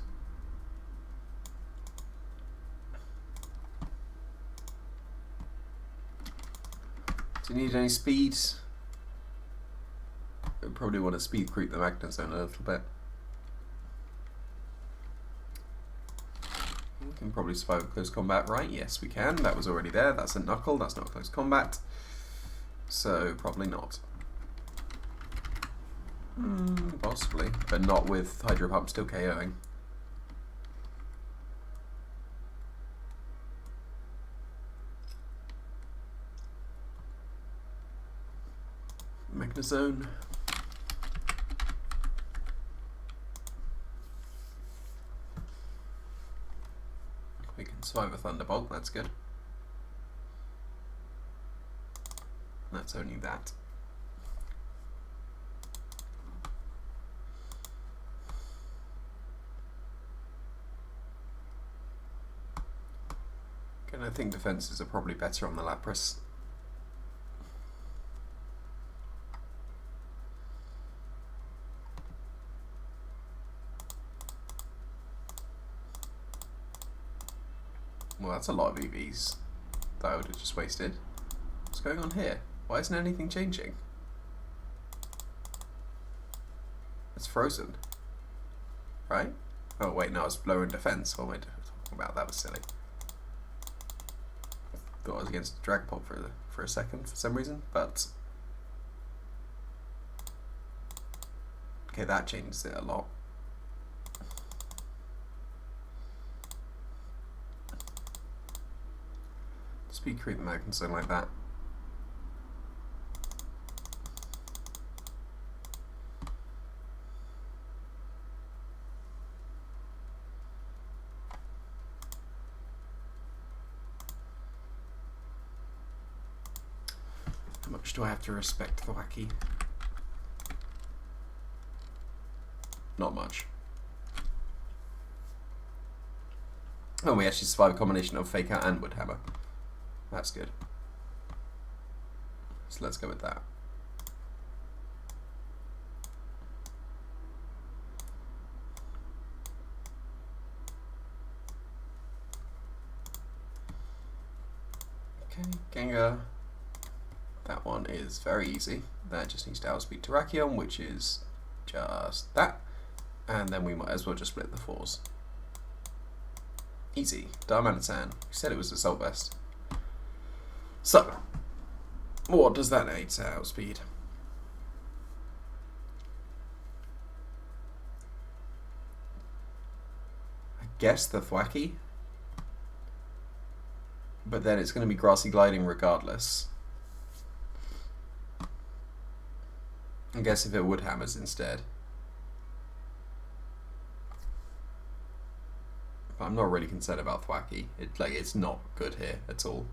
Do you need any speed? I probably want to speed creep the Magnezone a little bit. We can probably survive a close combat, right? Yes, we can. That was already there. That's a Knuckle. That's not close combat. So probably not. Possibly, but not with Hydro Pump still KOing. Magnezone. We can survive a Thunderbolt, that's good. That's only that. And I think defenses are probably better on the Lapras. Well, that's a lot of EVs that I would have just wasted. What's going on here? Why isn't anything changing? It's frozen. Right? Oh wait, no, it's lower in defense. What am I talking about? That was silly. thought I was against Dragapult for a second for some reason, but okay, that changes it a lot. Speed creep American, something like that. How much do I have to respect the wacky? Not much. Oh, we actually survived a combination of Fake Out and Wood Hammer. That's good. So let's go with that. Okay, Gengar. That one is very easy. That just needs to outspeed Terrakion, which is just that. And then we might as well just split the 4s. Easy. Darmanitan. You said it was Assault Vest. So, what does that need to outspeed? I guess the Thwacky. But then it's going to be Grassy Gliding regardless. I guess if it would Hammers instead. But I'm not really concerned about Thwacky. It's not good here at all.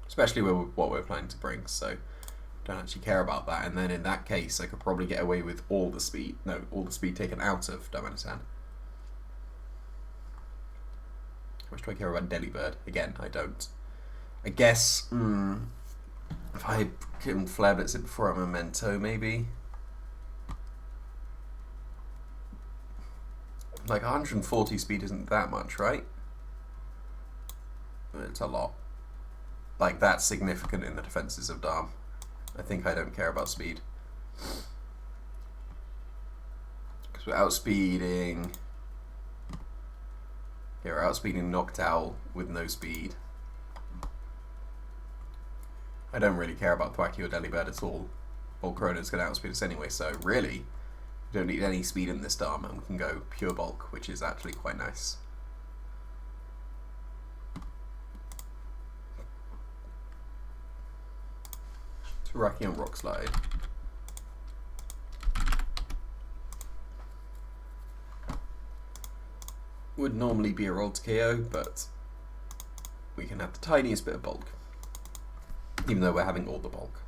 Especially with what we're planning to bring, so don't actually care about that. And then in that case, I could probably get away with all the speed taken out of Darmanitan. How much do I care about Delibird? Again, I don't. I guess, if I can Flare Blitz it before I'm a Memento, maybe. Like 140 speed isn't that much, right? It's a lot. Like, that's significant in the defenses of Darm. I think I don't care about speed. Because we're outspeeding... Yeah, we're outspeeding Noctowl with no speed. I don't really care about Thwacky or Delibird at all. Volcarona's going to outspeed us anyway, so really, we don't need any speed in this Darm, and we can go pure bulk, which is actually quite nice. Terrakion Rock Slide. Would normally be a roll to KO, but we can have the tiniest bit of bulk, even though we're having all the bulk.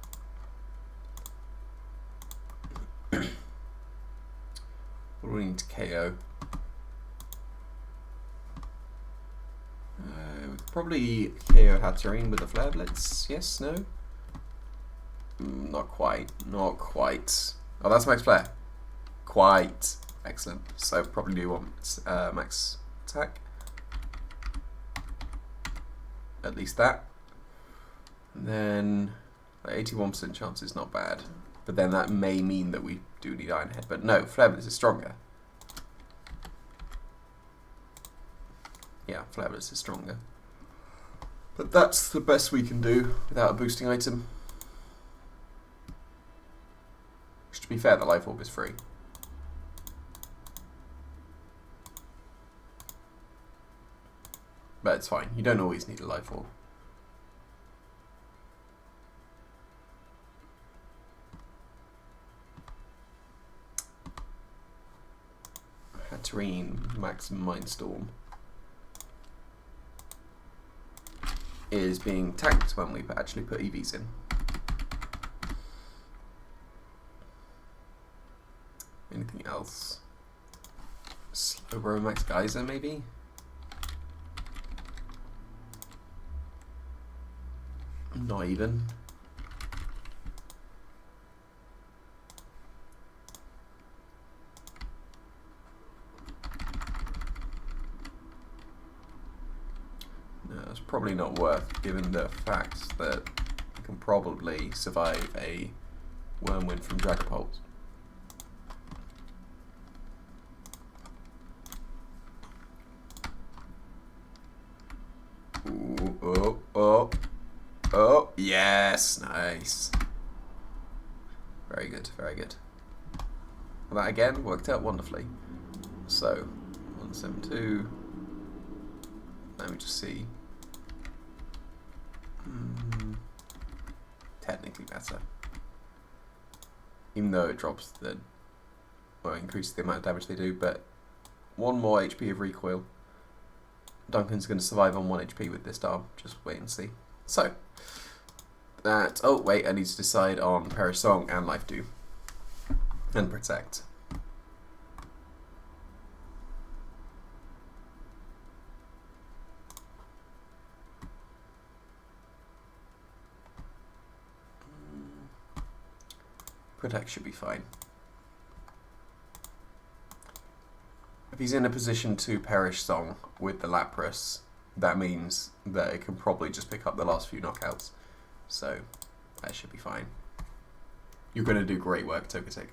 What do we need to KO? We could probably KO Hatterene with a Flare Blitz. Yes, no? Not quite. Not quite. Oh, that's Max Flare. Quite. Excellent. So probably do want Max Attack. At least that. And then 81% chance is not bad. But then that may mean that we do need Iron Head. But no, Flare Blitz is stronger. Yeah, Flare Blitz is stronger. But that's the best we can do without a boosting item. Which, to be fair, the Life Orb is free. But it's fine. You don't always need a Life Orb. Hatterene Max Mindstorm is being tanked when we actually put EVs in. Anything else? Slowbro Max Geyser, maybe? Not even. No, it's probably not worth, given the fact that we can probably survive a Wormwind from Dragapult. Yes, nice. Very good, very good. Well, that again worked out wonderfully. So, 172. Let me just see. Technically better. Even though it drops the, or increases the amount of damage they do, but 1 more HP of recoil. Duncan's going to survive on 1 HP with this dart. Just wait and see. So, that... Oh, wait, I need to decide on Perish Song and Life Dew. And Protect. Protect should be fine. If he's in a position to Perish Song with the Lapras, that means that it can probably just pick up the last few knockouts. So, that should be fine. You're going to do great work, Togetic.